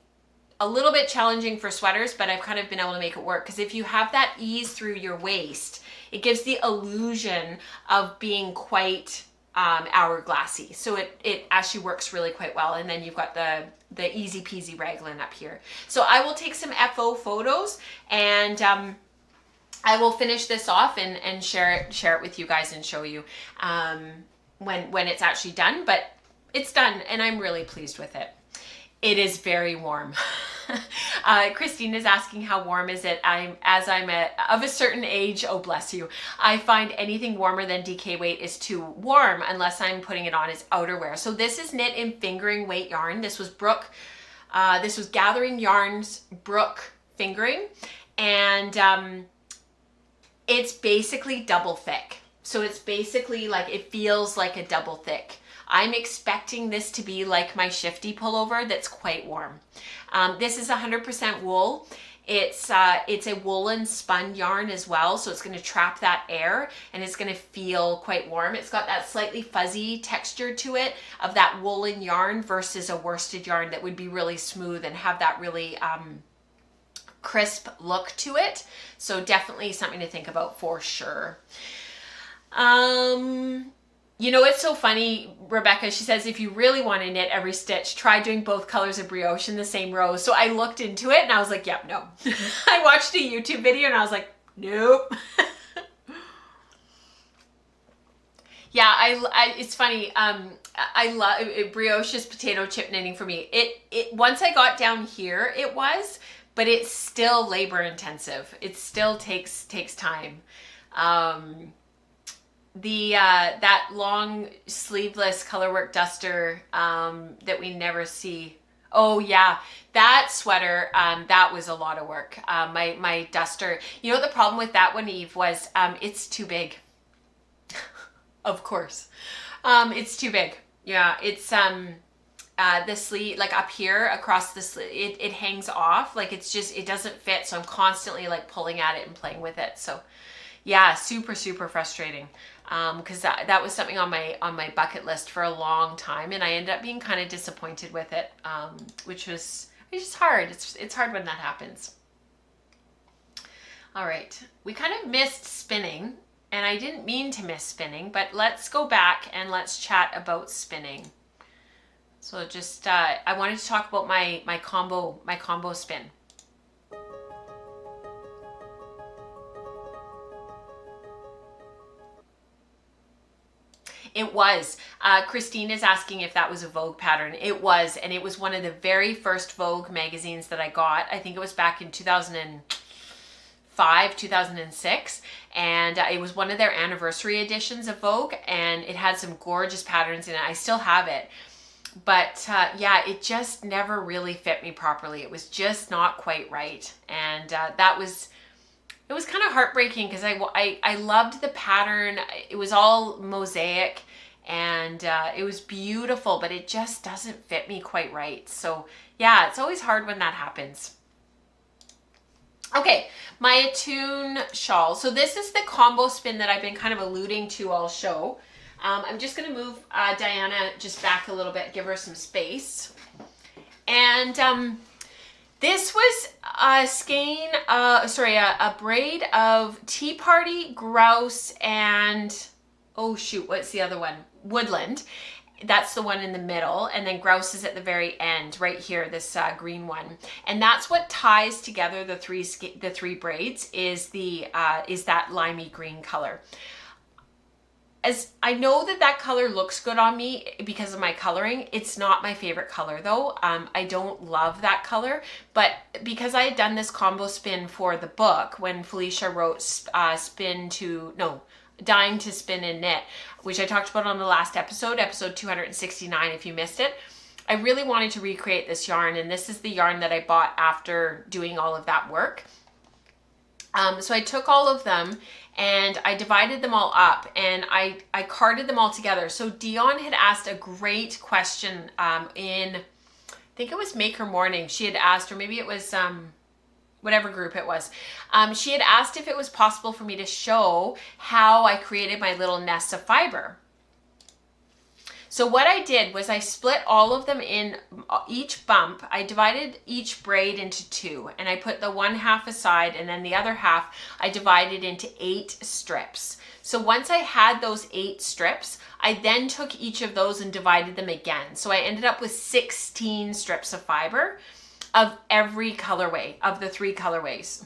a little bit challenging for sweaters, but I've kind of been able to make it work, because if you have that ease through your waist, it gives the illusion of being quite hourglassy. So it actually works really quite well. And then you've got the easy peasy raglan up here. So I will take some FO photos, and I will finish this off and share it with you guys and show you when it's actually done. But it's done, and I'm really pleased with it. It is very warm. Christine is asking, how warm is it? I'm of a certain age, oh bless you, I find anything warmer than DK weight is too warm unless I'm putting it on as outerwear. So this is knit in fingering weight yarn. This was Gathering Yarns Brooke fingering, and it's basically double thick. So it's basically like, it feels like a double thick. I'm expecting this to be like my shifty pullover that's quite warm. This is 100% wool. It's a woolen spun yarn as well, so it's going to trap that air, and it's going to feel quite warm. It's got that slightly fuzzy texture to it of that woolen yarn versus a worsted yarn that would be really smooth and have that really crisp look to it. So definitely something to think about for sure. You know, it's so funny, Rebecca, she says, if you really want to knit every stitch, try doing both colors of brioche in the same row. So I looked into it and I was like, yep, no. I watched a YouTube video and I was like, nope. Yeah, it's funny. I love brioche is potato chip knitting for me. It once I got down here, it was, but it's still labor intensive. It still takes time. That long sleeveless colorwork duster that we never see. Oh yeah, that sweater, that was a lot of work. My duster, you know what the problem with that one, Eve, was it's too big. Of course. It's too big. Yeah, it's the sleeve, like up here across the sleeve, it hangs off, like it doesn't fit, so I'm constantly like pulling at it and playing with it. So yeah, super frustrating. Because that was something on my bucket list for a long time, and I ended up being kind of disappointed with it, which was, it's just hard. It's hard when that happens. All right, we kind of missed spinning, and I didn't mean to miss spinning, but let's go back and let's chat about spinning. So just I wanted to talk about my combo spin. It was. Christine is asking if that was a Vogue pattern. It was, and it was one of the very first Vogue magazines that I got. I think it was back in 2005, 2006, and it was one of their anniversary editions of Vogue, and it had some gorgeous patterns in it. I still have it, but yeah, it just never really fit me properly. It was just not quite right, and it was kind of heartbreaking, because I loved the pattern. It was all mosaic, and it was beautiful, but it just doesn't fit me quite right. So yeah, it's always hard when that happens. Okay, my Attune shawl. So this is the combo spin that I've been kind of alluding to all show. I'm just going to move Diana just back a little bit, give her some space. And this was a skein, a braid of Tea Party, Grouse, and, oh shoot, what's the other one? Woodland. That's the one in the middle, and then Grouse is at the very end, right here, this green one. And that's what ties together the three braids, is that limey green color. As I know that color looks good on me because of my coloring. It's not my favorite color though. I don't love that color, but because I had done this combo spin for the book when Felicia wrote Dying to Spin and Knit, which I talked about on the last episode 269 if you missed it. I really wanted to recreate this yarn, and this is the yarn that I bought after doing all of that work. So I took all of them and I divided them all up, and I carded them all together. So Dion had asked a great question in, I think it was Maker Morning. She had asked, or maybe it was whatever group it was. She had asked if it was possible for me to show how I created my little nests of fiber. So what I did was I split all of them in each bump. I divided each braid into two, and I put the one half aside, and then the other half I divided into 8 strips. So once I had those 8 strips, I then took each of those and divided them again. So I ended up with 16 strips of fiber of every colorway of the 3 colorways.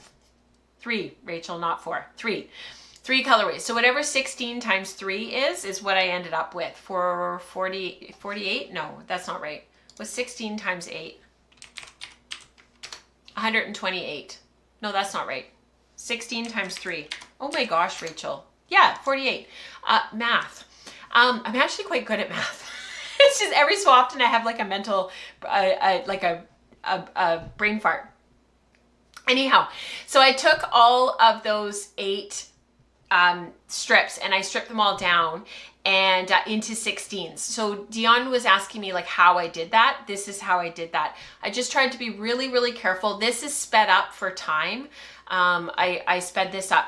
3, Rachel, not 4, 3. 3 colorways. So whatever 16 times 3 is what I ended up with for 48. No, that's not right. Was 16 times 8? 128. No, that's not right. 16 times 3. Oh my gosh, Rachel. Yeah, 48. Math. I'm actually quite good at math. It's just every so often I have like a mental, like a brain fart. Anyhow, so I took all of those 8 strips and I stripped them all down and into 16s. So Dion was asking me like how I did that. This is how I did that. I just tried to be really, really careful. This is sped up for time. I sped this up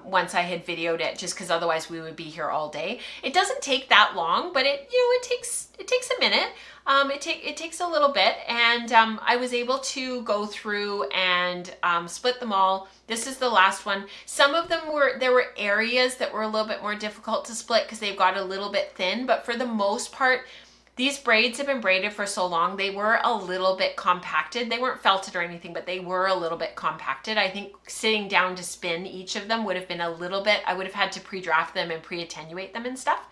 once I had videoed it, just because otherwise we would be here all day. It doesn't take that long, but it takes a minute. It takes a little bit, and I was able to go through and split them all. This is the last one. Some of them there were areas that were a little bit more difficult to split because they've got a little bit thin, but for the most part, these braids have been braided for so long, they were a little bit compacted. They weren't felted or anything, but they were a little bit compacted. I think sitting down to spin each of them would have been a little bit, I would have had to pre-draft them and pre-attenuate them and stuff.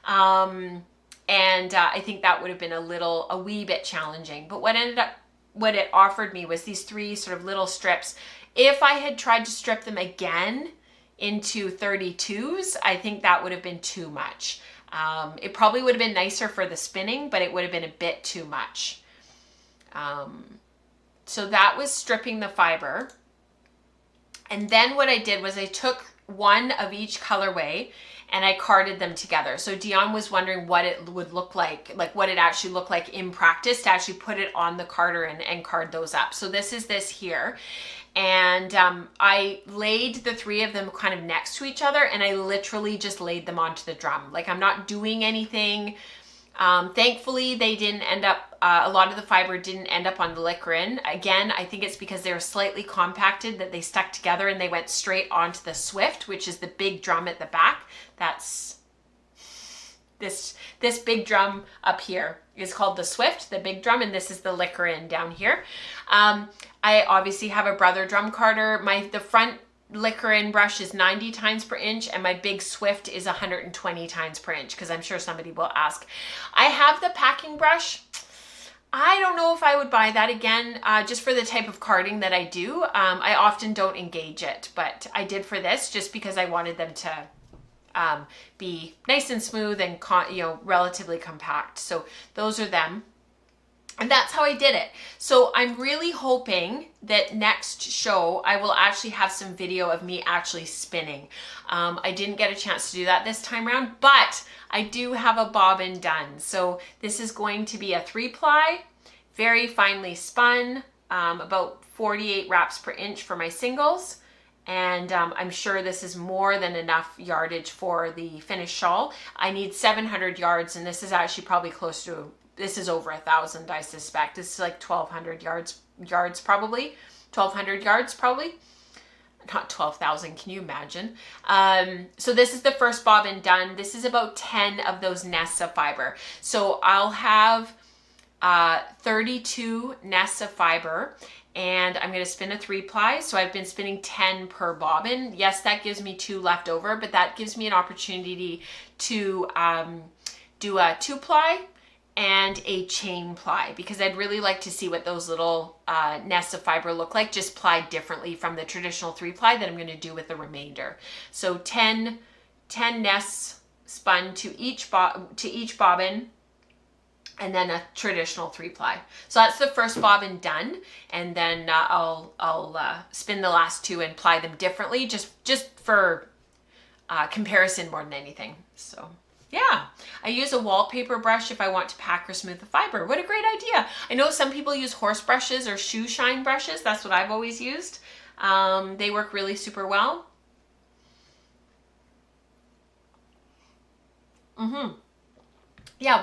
And I think that would have been a wee bit challenging. But what it offered me was these 3 sort of little strips. If I had tried to strip them again into 32s, I think that would have been too much. It probably would have been nicer for the spinning, but it would have been a bit too much. So that was stripping the fiber. And then what I did was I took one of each colorway and I carded them together. So Dion was wondering what it would look like what it actually looked like in practice to actually put it on the carder and card those up. So this is this here. And I laid the 3 of them kind of next to each other, and I literally just laid them onto the drum. Like, I'm not doing anything. Thankfully, they didn't end up, a lot of the fiber didn't end up on the Liquorin. Again, I think it's because they were slightly compacted that they stuck together and they went straight onto the Swift, which is the big drum at the back. That's this big drum up here is called the Swift, the big drum, and this is the Liquorin down here. I obviously have a brother drum carder. The front Liquorin brush is 90 tines per inch, and my big Swift is 120 tines per inch, because I'm sure somebody will ask. I have the packing brush. I don't know if I would buy that again, just for the type of carding that I do. I often don't engage it, but I did for this just because I wanted them to be nice and smooth and relatively compact. So those are them. And that's how I did it. So I'm really hoping that next show I will actually have some video of me actually spinning. I didn't get a chance to do that this time around, but I do have a bobbin done. So this is going to be a 3-ply, very finely spun, about 48 wraps per inch for my singles. And I'm sure this is more than enough yardage for the finished shawl. I need 700 yards, and this is actually probably close to, this is over 1,000, I suspect. This is like 1,200 yards probably. 1,200 yards probably. Not 12,000, can you imagine? So this is the first bobbin done. This is about 10 of those nests of fiber. So I'll have 32 nests of fiber, and I'm going to spin a 3-ply. So I've been spinning 10 per bobbin. Yes, that gives me 2 left over, but that gives me an opportunity to do a 2-ply and a chain ply, because I'd really like to see what those little nests of fiber look like, just plied differently from the traditional 3-ply that I'm going to do with the remainder. So 10 nests spun to each bobbin, and then a traditional 3-ply. So that's the first bobbin done, and then I'll spin the last 2 and ply them differently, just for comparison more than anything. So Yeah, I use a wallpaper brush if I want to pack or smooth the fiber. What a great idea. I know some people use horse brushes or shoe shine brushes. That's what I've always used. They work really super well. Yeah,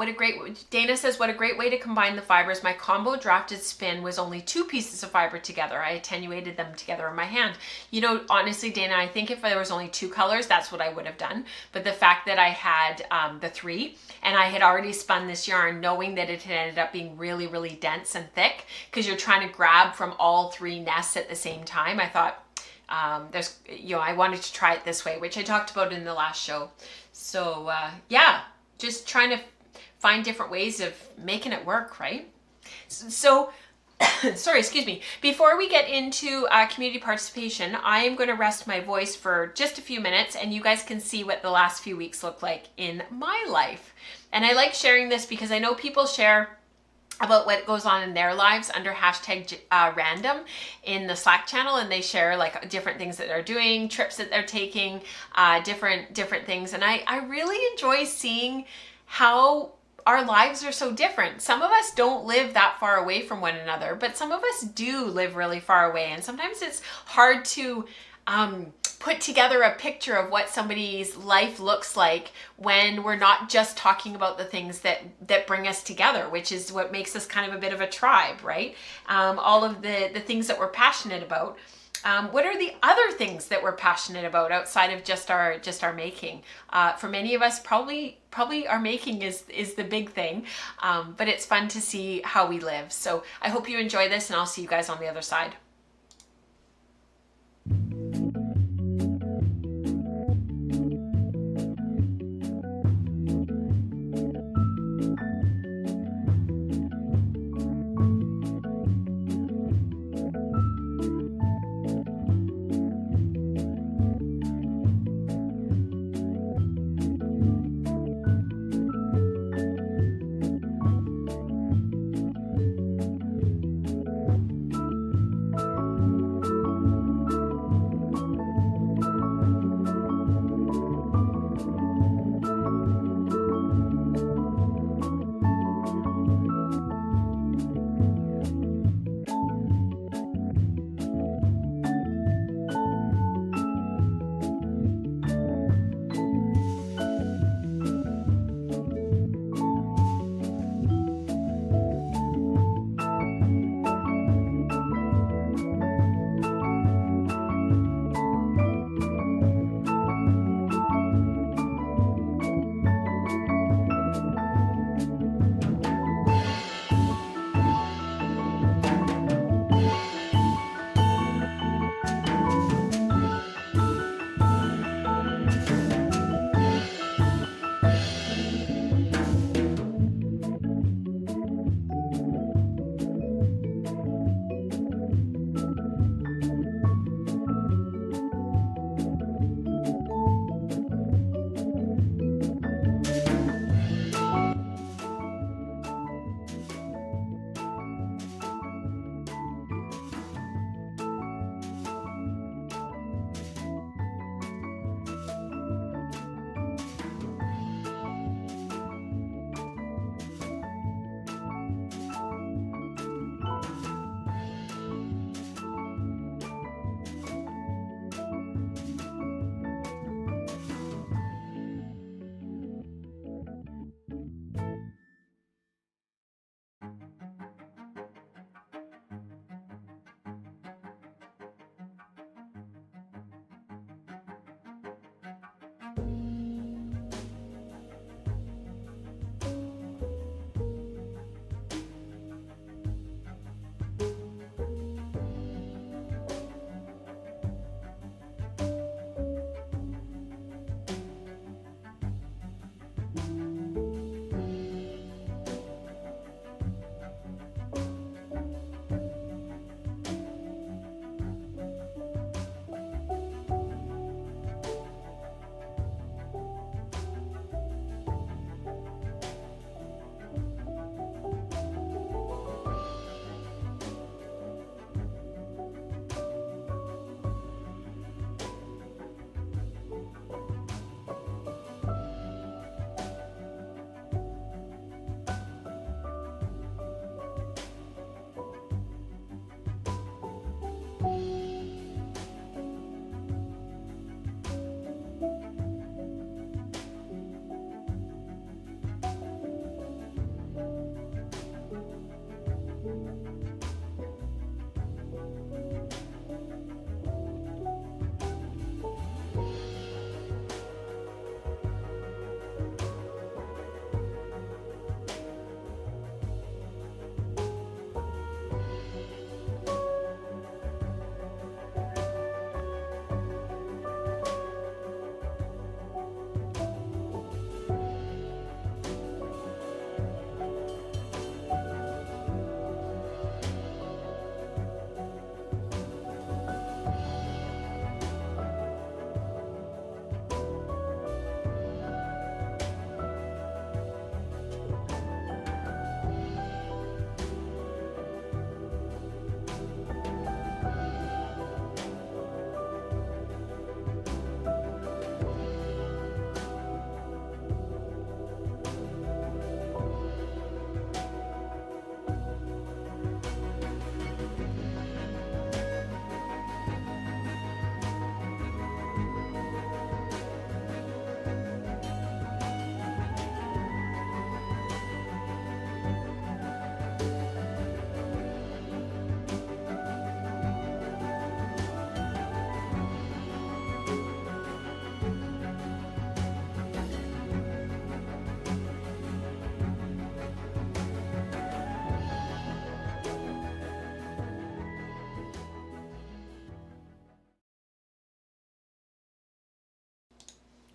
Dana says, what a great way to combine the fibers. My combo drafted spin was only 2 pieces of fiber together. I attenuated them together in my hand. You know, honestly, Dana, I think if there was only 2 colors, that's what I would have done. But the fact that I had the 3, and I had already spun this yarn knowing that it had ended up being really, really dense and thick, because you're trying to grab from all 3 nests at the same time, I thought, I wanted to try it this way, which I talked about in the last show. So yeah, just trying to find different ways of making it work, right? So, sorry, excuse me. Before we get into community participation, I am going to rest my voice for just a few minutes, and you guys can see what the last few weeks look like in my life. And I like sharing this because I know people share about what goes on in their lives under hashtag random in the Slack channel, and they share like different things that they're doing, trips that they're taking, different things. And I really enjoy seeing how our lives are so different. Some of us don't live that far away from one another, but some of us do live really far away. And sometimes it's hard to put together a picture of what somebody's life looks like when we're not just talking about the things that bring us together, which is what makes us kind of a bit of a tribe, right? All of the things that we're passionate about. What are the other things that we're passionate about outside of just our making? For many of us, probably our making is the big thing, but it's fun to see how we live. So I hope you enjoy this, and I'll see you guys on the other side.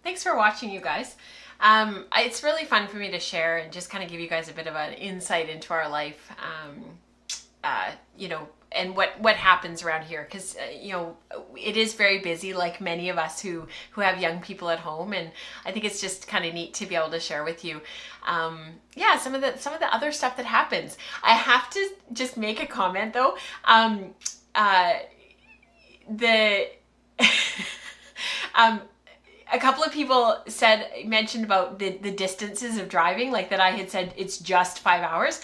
Thanks for watching, you guys. It's really fun for me to share and just kind of give you guys a bit of an insight into our life, and what happens around here, because it is very busy, like many of us who have young people at home, and I think it's just kind of neat to be able to share with you some of the other stuff that happens. I have to just make a comment though. A couple of people mentioned about the distances of driving, like that I had said it's just 5 hours.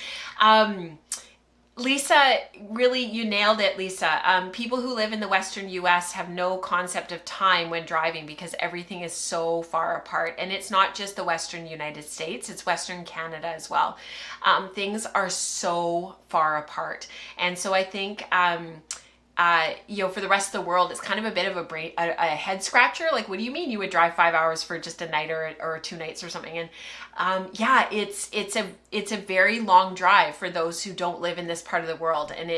Lisa, really, you nailed it, Lisa. People who live in the Western US have no concept of time when driving because everything is so far apart. And it's not just the Western United States, it's Western Canada as well. Things are so far apart. And so I think, for the rest of the world, it's kind of a bit of a head scratcher. Like, what do you mean you would drive 5 hours for just a night or 2 nights or something? And it's a very long drive for those who don't live in this part of the world, and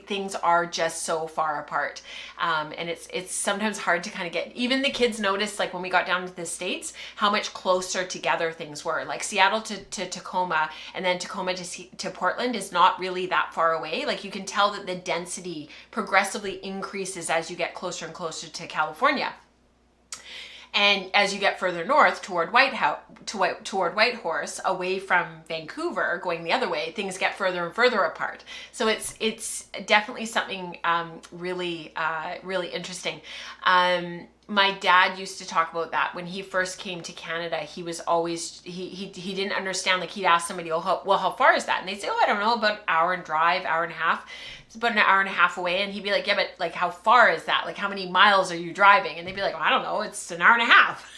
things are just so far apart. And it's sometimes hard to kind of get. Even the kids noticed, like when we got down to the States, how much closer together things were. Like Seattle to Tacoma, and then Tacoma to Portland is not really that far away. Like you can tell that the density progressively increases as you get closer and closer to California. And as you get further north toward Whitehorse, away from Vancouver, going the other way, things get further and further apart. So it's definitely something really interesting. My dad used to talk about that when he first came to Canada. He was always, he didn't understand. Like he'd ask somebody, how far is that? And they'd say, I don't know, about an hour and drive, hour and a half. It's about an hour and a half away. And he'd be like, yeah, but like, how far is that? Like, how many miles are you driving? And they'd be like, I don't know, it's an hour and a half.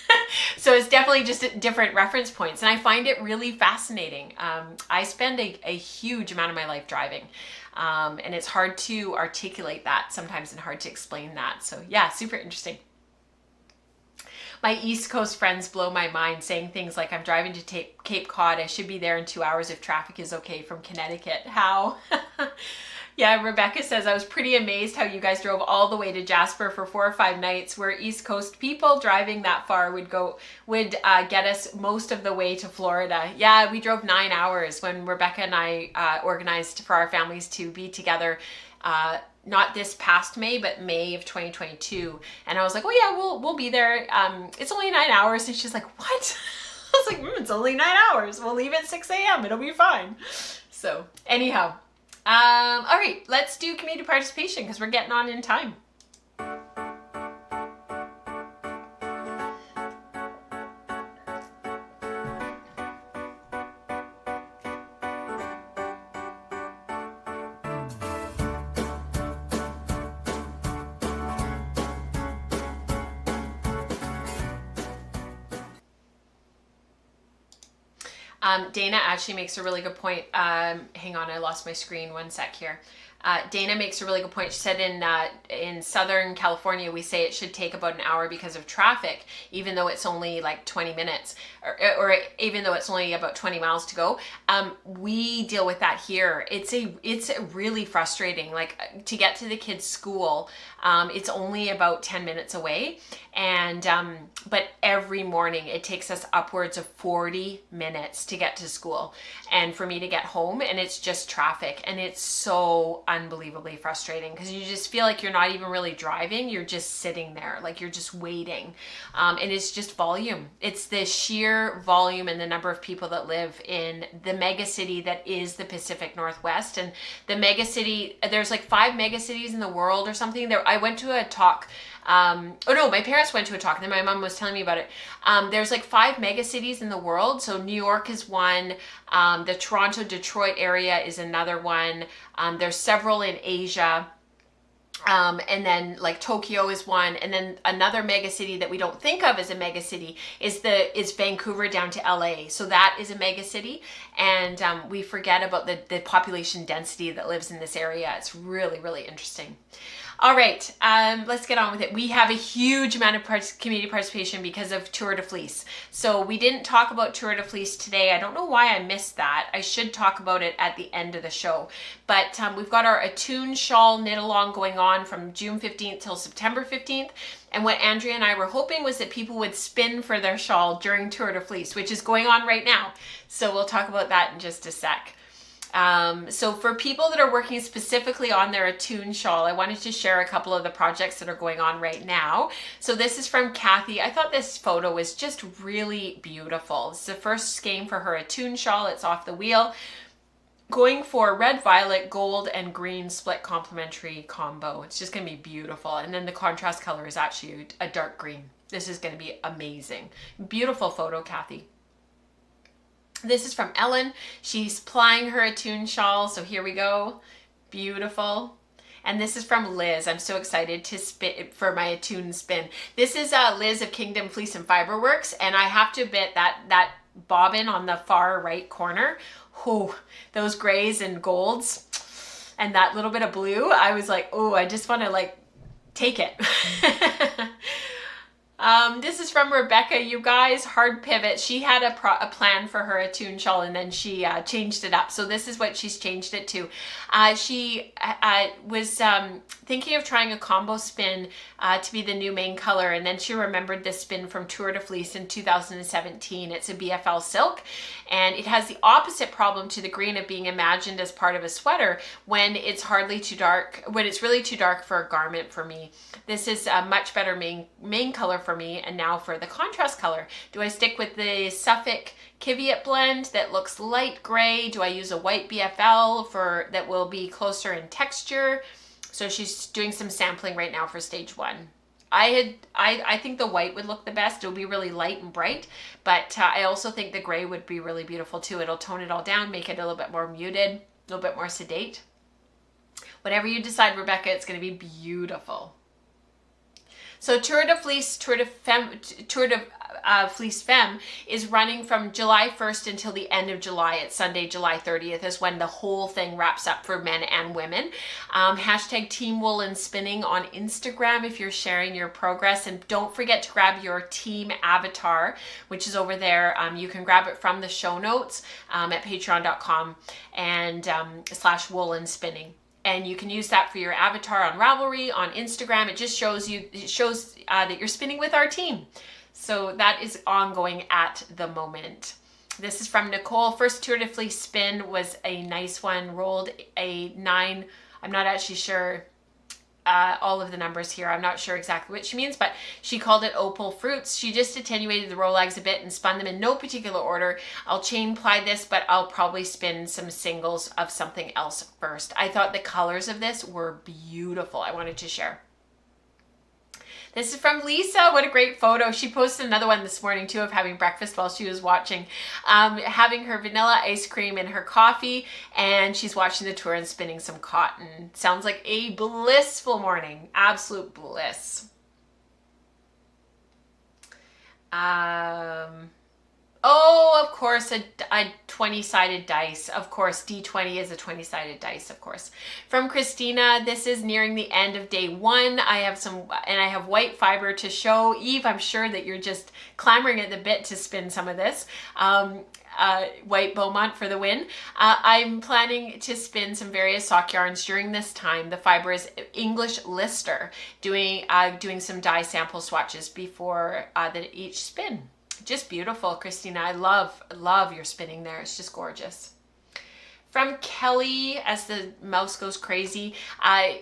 So it's definitely just different reference points. And I find it really fascinating. I spend a huge amount of my life driving. And it's hard to articulate that sometimes and hard to explain that. So yeah, super interesting. My East Coast friends blow my mind, saying things like, I'm driving to Cape Cod. I should be there in 2 hours if traffic is okay from Connecticut. How? Yeah, Rebecca says, I was pretty amazed how you guys drove all the way to Jasper for 4 or 5 nights, where East Coast people driving that far would get us most of the way to Florida. Yeah, we drove 9 hours when Rebecca and I organized for our families to be together. Not this past May, but May of 2022. And I was like, oh yeah, we'll be there. It's only 9 hours. And she's like, what? I was like, it's only 9 hours. We'll leave at 6 a.m. It'll be fine. So anyhow, all right, let's do community participation because we're getting on in time. Dana actually makes a really good point. Hang on, I lost my screen. 1 sec here. Dana makes a really good point. She said in Southern California, we say it should take about an hour because of traffic, even though it's only like 20 minutes, or even though it's only about 20 miles to go. We deal with that here. It's really frustrating. Like to get to the kids' school, it's only about 10 minutes away. And, but every morning it takes us upwards of 40 minutes to get to school and for me to get home, and it's just traffic. And it's so unbelievably frustrating because you just feel like you're not even really driving. You're just sitting there, like you're just waiting. And it's just volume. It's the sheer volume and the number of people that live in the mega city that is the Pacific Northwest. And the mega city, there's like 5 mega cities in the world or something. I went to a talk. My parents went to a talk and then my mom was telling me about it. There's like 5 mega cities in the world. So New York is one. The Toronto, Detroit area is another one. There's several in Asia. And then like Tokyo is one. And then another mega city that we don't think of as a mega city is Vancouver down to LA. So that is a mega city. And we forget about the population density that lives in this area. It's really, really interesting. All right, let's get on with it. We have a huge amount of community participation because of Tour de Fleece. So we didn't talk about Tour de Fleece today. I don't know why I missed that. I should talk about it at the end of the show. But we've got our Attune shawl knit along going on from June 15th till September 15th. And what Andrea and I were hoping was that people would spin for their shawl during Tour de Fleece, which is going on right now. So we'll talk about that in just a sec. So for people that are working specifically on their Attune shawl, I wanted to share a couple of the projects that are going on right now. So this is from Kathy. I thought this photo was just really beautiful. It's the first skein for her Attune shawl. It's off the wheel. Going for red, violet, gold, and green split complementary combo. It's just going to be beautiful. And then the contrast color is actually a dark green. This is going to be amazing. Beautiful photo, Kathy. This is from Ellen. She's plying her Attune shawl. So here we go. Beautiful. And this is from Liz. I'm so excited to spin for my Attune spin. This is Liz of Kingdom Fleece and Fiber Works. And I have to admit that bobbin on the far right corner, oh, those grays and golds and that little bit of blue, I was like, oh, I just want to like take it. This is from Rebecca, you guys, hard pivot. She had a plan for her Attune shawl and then she changed it up. So this is what she's changed it to. She was thinking of trying a combo spin to be the new main color, and then she remembered this spin from Tour de Fleece in 2017. It's a BFL silk, and it has the opposite problem to the green of being imagined as part of a sweater when it's hardly too dark, when it's really too dark for a garment for me. This is a much better main color for me. And now for the contrast color, do I stick with the Suffolk Kiviot blend that looks light gray? Do I use a white BFL that will be closer in texture? So she's doing some sampling right now for stage 1. I think the white would look the best. It would be really light and bright, but I also think the gray would be really beautiful too. It'll tone it all down, make it a little bit more muted, a little bit more sedate. Whatever you decide, Rebecca, it's going to be beautiful. So Tour de Fleece Femme is running from July 1st until the end of July. It's Sunday, July 30th is when the whole thing wraps up for men and women. Hashtag Team Woolen Spinning on Instagram if you're sharing your progress. And don't forget to grab your team avatar, which is over there. You can grab it from the show notes at patreon.com and /woolen spinning. And you can use that for your avatar on Ravelry, on Instagram. It just shows that you're spinning with our team. So that is ongoing at the moment. This is from Nicole. First Tour de Fleece spin was a nice one. Rolled a 9. I'm not actually sure all of the numbers here. I'm not sure exactly what she means, but she called it Opal Fruits. She just attenuated the roll legs a bit and spun them in no particular order. I'll chain ply this, but I'll probably spin some singles of something else first. I thought the colors of this were beautiful. I wanted to share. This is from Lisa. What a great photo. She posted another one this morning too of having breakfast while she was watching, having her vanilla ice cream and her coffee, and she's watching the tour and spinning some cotton. Sounds like a blissful morning. Absolute bliss. Oh, of course, a 20-sided dice. Of course, D20 is a 20-sided dice, of course. From Christina, this is nearing the end of day 1. I have white fiber to show. Eve, I'm sure that you're just clamoring at the bit to spin some of this. White Beaumont for the win. I'm planning to spin some various sock yarns during this time. The fiber is English Lister, doing some dye sample swatches before each spin. Just beautiful, Christina. I love your spinning there. It's just gorgeous. From Kelly, as the mouse goes crazy,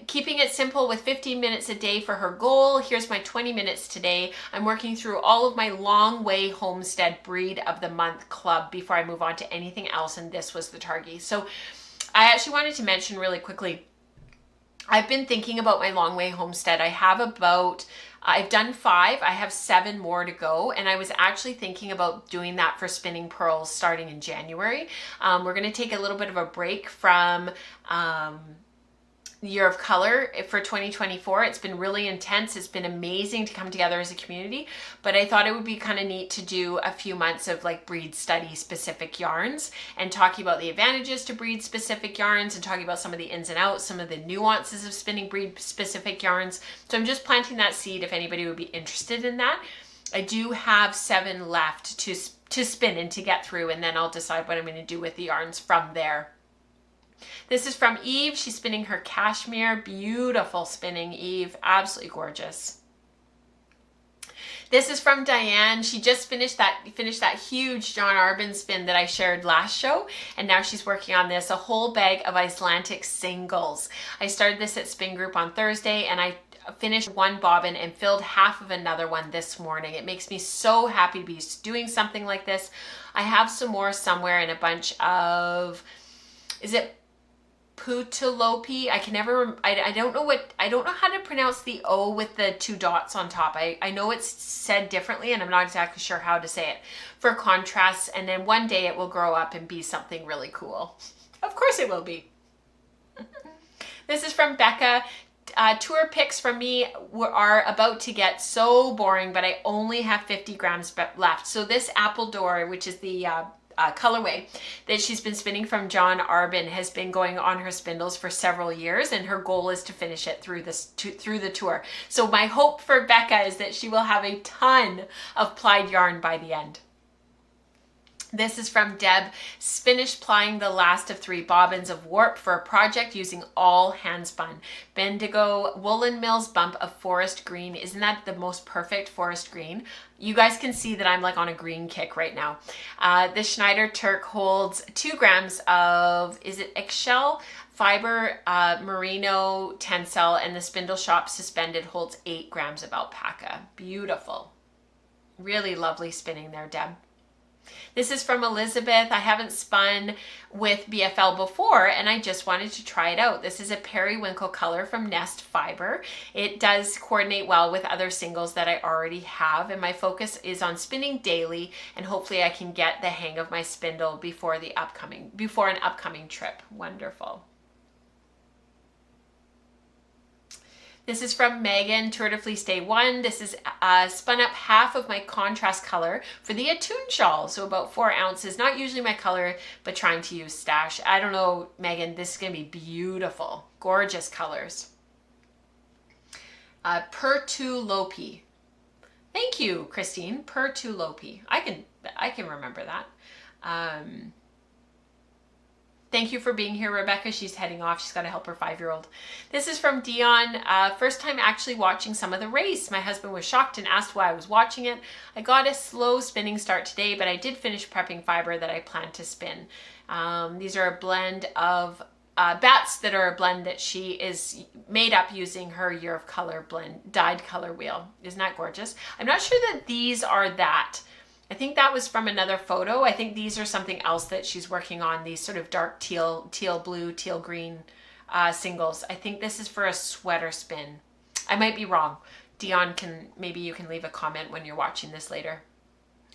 keeping it simple with 15 minutes a day for her goal. Here's my 20 minutes today. I'm working through all of my Long Way Homestead Breed of the Month club before I move on to anything else, and this was the target. So I actually wanted to mention really quickly, I've been thinking about my Long Way Homestead. I've done 5. I have 7 more to go, and I was actually thinking about doing that for spinning pearls starting in January. We're going to take a little bit of a break from year of color for 2024. It's been really intense. It's been amazing to come together as a community, but I thought it would be kind of neat to do a few months of like breed study specific yarns and talking about the advantages to breed specific yarns and talking about some of the ins and outs, some of the nuances of spinning breed specific yarns. So I'm just planting that seed if anybody would be interested in that. I do have 7 left to spin and to get through, and then I'll decide what I'm going to do with the yarns from there. This is from Eve. She's spinning her cashmere. Beautiful spinning, Eve. Absolutely gorgeous. This is from Diane. She just finished that huge John Arbin spin that I shared last show, and now she's working on this, a whole bag of Icelandic singles. I started this at Spin Group on Thursday, and I finished 1 bobbin and filled half of another one this morning. It makes me so happy to be doing something like this. I have some more somewhere in a bunch of, is it Putulopi? I don't know how to pronounce the O with the 2 dots on top. I know it's said differently, and I'm not exactly sure how to say it, for contrast, and then one day it will grow up and be something really cool. Of course it will be. This is from Becca. Tour picks from me are about to get so boring, but I only have 50 grams left. So this Apple Door, which is the colorway that she's been spinning from John Arbin, has been going on her spindles for several years, and her goal is to finish it through the tour. So my hope for Becca is that she will have a ton of plied yarn by the end. This is from Deb. Finished plying the last of 3 bobbins of warp for a project using all hand spun. Bendigo Woolen Mills bump of forest green. Isn't that the most perfect forest green? You guys can see that I'm like on a green kick right now. The Schneider Turk holds 2 grams of, is it eggshell? Fiber, merino, tencel, and the Spindle Shop Suspended holds 8 grams of alpaca. Beautiful. Really lovely spinning there, Deb. This is from Elizabeth. I haven't spun with BFL before, and I just wanted to try it out. This is a periwinkle color from Nest Fiber. It does coordinate well with other singles that I already have, and my focus is on spinning daily, and hopefully I can get the hang of my spindle before an upcoming trip. Wonderful. This is from Megan, Tour de Fleece Day 1. This is spun up half of my contrast color for the Attune shawl, so about 4 ounces. Not usually my color, but trying to use stash. I don't know, Megan, this is going to be beautiful. Gorgeous colors. Pertulopi. Thank you, Christine. Pertulopi. I can remember that. Thank you for being here, Rebecca. She's heading off. She's got to help her 5-year-old. This is from Dion. First time actually watching some of the race. My husband was shocked and asked why I was watching it. I got a slow spinning start today, but I did finish prepping fiber that I plan to spin. These are a blend of bats that are a blend that she is made up using her Year of Color blend, dyed color wheel. Isn't that gorgeous? I'm not sure that these are that. I think that was from another photo. I think these are something else that she's working on, these sort of dark teal blue, teal green singles. I think this is for a sweater spin. I might be wrong. Dion, maybe you can leave a comment when you're watching this later.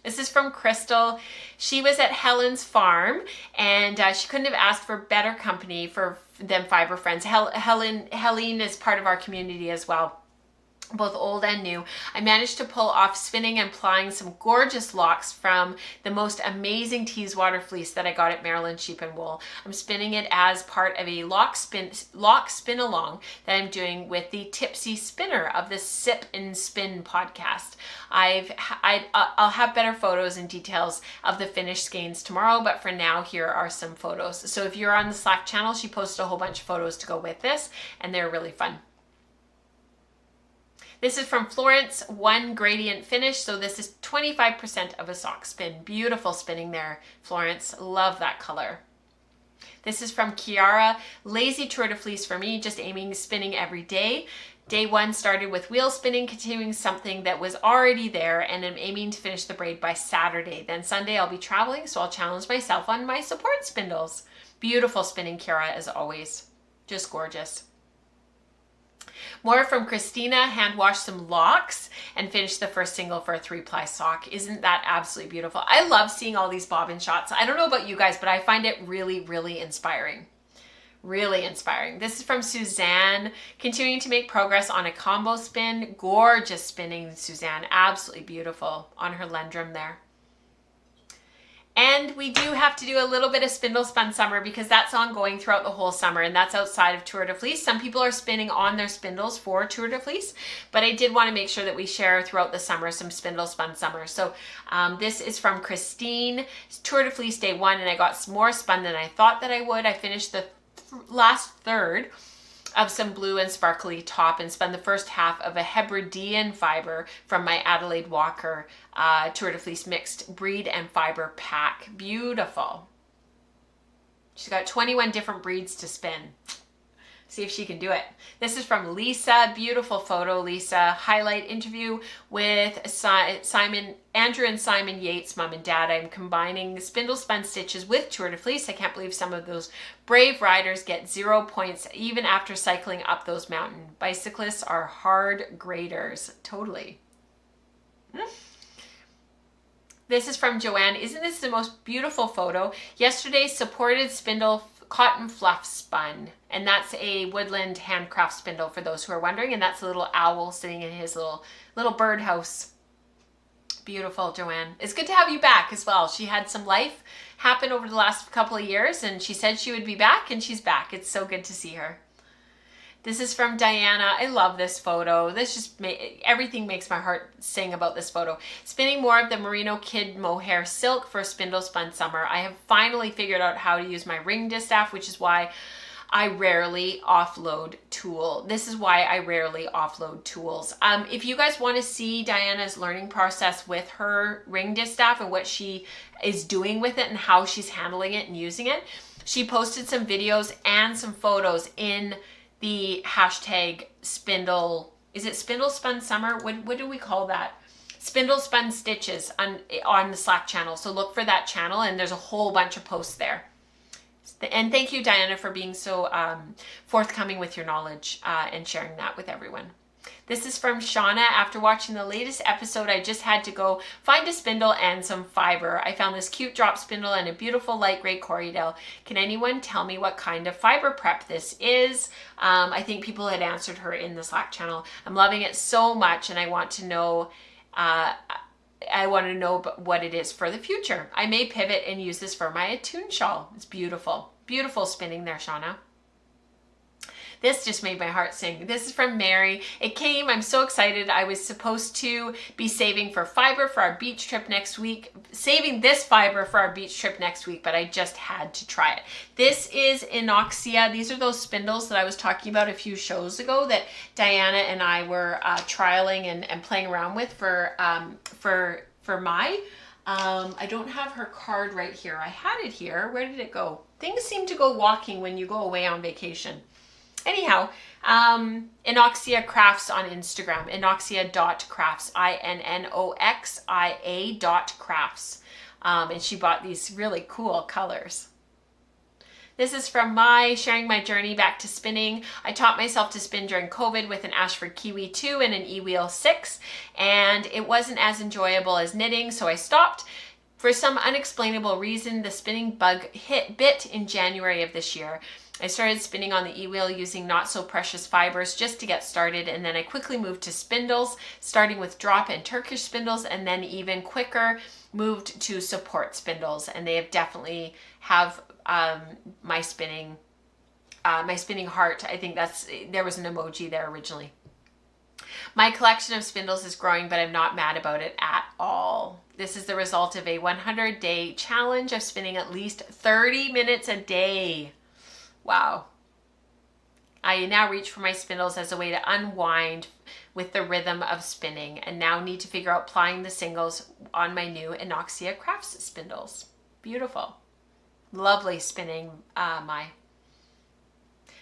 This is from Crystal. She was at Helen's farm, and she couldn't have asked for better company for them fiber friends. Helene is part of our community as well, both old and new. I managed to pull off spinning and plying some gorgeous locks from the most amazing Teeswater fleece that I got at Maryland Sheep and Wool. I'm spinning it as part of a lock spin along that I'm doing with the Tipsy Spinner of the Sip and Spin podcast. I'll have better photos and details of the finished skeins tomorrow, but for now, here are some photos. So if you're on the Slack channel, she posted a whole bunch of photos to go with this, and they're really fun. This is from Florence, 1 gradient finish. So this is 25% of a sock spin. Beautiful spinning there, Florence. Love that color. This is from Kiara, lazy tour de fleece for me, just aiming spinning every day. Day 1 started with wheel spinning, continuing something that was already there, and I'm aiming to finish the braid by Saturday. Then Sunday I'll be traveling, so I'll challenge myself on my support spindles. Beautiful spinning, Kiara, as always. Just gorgeous. More from Christina, hand washed some locks and finished the first single for a 3-ply sock. Isn't that absolutely beautiful? I love seeing all these bobbin shots. I don't know about you guys, but I find it really, really inspiring. Really inspiring. This is from Suzanne, continuing to make progress on a combo spin. Gorgeous spinning, Suzanne. Absolutely beautiful on her Lendrum there. And we do have to do a little bit of Spindle Spun Summer because that's ongoing throughout the whole summer, and that's outside of Tour de Fleece. Some people are spinning on their spindles for Tour de Fleece, but I did want to make sure that we share throughout the summer some Spindle Spun Summer. So this is from Christine, Tour de Fleece day 1, and I got more spun than I thought that I would. I finished the last third of some blue and sparkly top and spun the first half of a Hebridean fiber from my Adelaide Walker Tour de Fleece mixed breed and fiber pack. Beautiful. She's got 21 different breeds to spin. See if she can do it. This is from Lisa. Beautiful photo, Lisa. Highlight interview with Andrew and Simon Yates, mom and dad. I'm combining spindle spun stitches with Tour de Fleece. I can't believe some of those brave riders get 0 points even after cycling up those mountain. Bicyclists are hard graders. Totally. This is from Joanne. Isn't this the most beautiful photo? Yesterday's supported spindle cotton fluff spun, and that's a woodland handcraft spindle for those who are wondering, and that's a little owl sitting in his little birdhouse. Beautiful, Joanne. It's good to have you back as well. She had some life happen over the last couple of years, and she said she would be back, and she's back. It's so good to see her. This is from Diana. I love this photo. This just everything makes my heart sing about this photo. Spinning more of the Merino Kid Mohair Silk for Spindle Spun Summer. I have finally figured out how to use my ring distaff, which is why I rarely offload tool. This is why I rarely offload tools. If you guys want to see Diana's learning process with her ring distaff and what she is doing with it and how she's handling it and using it, she posted some videos and some photos in the hashtag spindle, is it Spindle Spun Summer? What do we call that? Spindle Spun Stitches on the Slack channel. So look for that channel, and there's a whole bunch of posts there. And thank you, Diana, for being so forthcoming with your knowledge and sharing that with everyone. This is from Shauna. After watching the latest episode, I just had to go find a spindle and some fiber. I found this cute drop spindle and a beautiful light gray Corriedale. Can anyone tell me what kind of fiber prep this is? I think people had answered her in the Slack channel. I'm loving it so much, and I want to know what it is for the future. I may pivot and use this for my Attune shawl. It's beautiful. Beautiful spinning there, Shauna. This just made my heart sing. This is from Mary. It came, I'm so excited. I was supposed to be saving for fiber for our beach trip next week, saving this fiber for our beach trip next week, but I just had to try it. This is Inoxia. These are those spindles that I was talking about a few shows ago that Diana and I were trialing and playing around with for my, I don't have her card right here. I had it here. Where did it go? Things seem to go walking when you go away on vacation. Anyhow, Inoxia Crafts on Instagram, inoxia.crafts, INNOXIA.crafts. And she bought these really cool colors. This is from my sharing my journey back to spinning. I taught myself to spin during COVID with an Ashford Kiwi 2 and an E-Wheel 6, and it wasn't as enjoyable as knitting, so I stopped. For some unexplainable reason, the spinning bug bit in January of this year. I started spinning on the e-wheel using not so precious fibers just to get started, and then I quickly moved to spindles, starting with drop and Turkish spindles, and then even quicker moved to support spindles, and they have definitely have my spinning heart. I think there was an emoji there originally. My collection of spindles is growing, but I'm not mad about it at all. This is the result of a 100-day challenge of spinning at least 30 minutes a day. Wow. I now reach for my spindles as a way to unwind with the rhythm of spinning, and now need to figure out applying the singles on my new Inoxia Crafts spindles. Beautiful. Lovely spinning, Mai.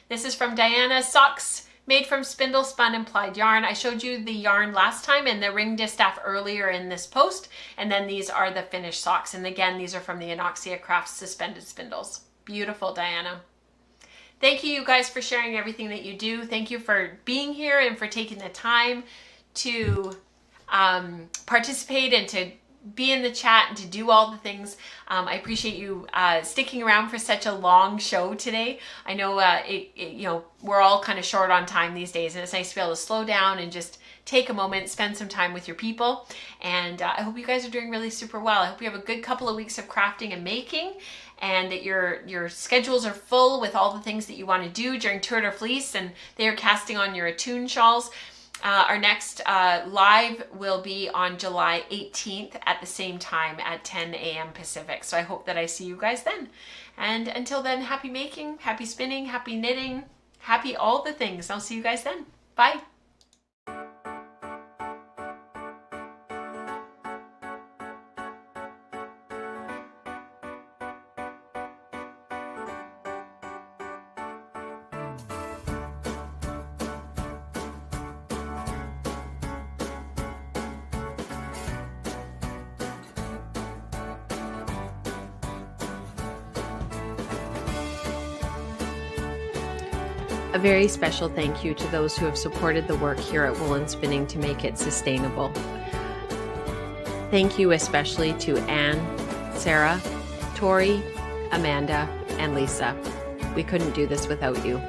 This is from Diana. Socks made from spindle spun implied yarn. I showed you the yarn last time and the ring distaff earlier in this post, and then these are the finished socks. And again, these are from the Inoxia Crafts suspended spindles. Beautiful, Diana. Thank you guys for sharing everything that you do. Thank you for being here and for taking the time to participate and to be in the chat and to do all the things. I appreciate you sticking around for such a long show today. I know you know, we're all kind of short on time these days, and it's nice to be able to slow down and just take a moment, spend some time with your people. And I hope you guys are doing really super well. I hope you have a good couple of weeks of crafting and making, and that your schedules are full with all the things that you want to do during Tour de Fleece, and they are casting on your Attune shawls. Our next live will be on July 18th at the same time at 10 a.m. Pacific. So I hope that I see you guys then. And until then, happy making, happy spinning, happy knitting, happy all the things. I'll see you guys then. Bye. A very special thank you to those who have supported the work here at Woolen Spinning to make it sustainable. Thank you especially to Anne, Sarah, Tori, Amanda, and Lisa. We couldn't do this without you.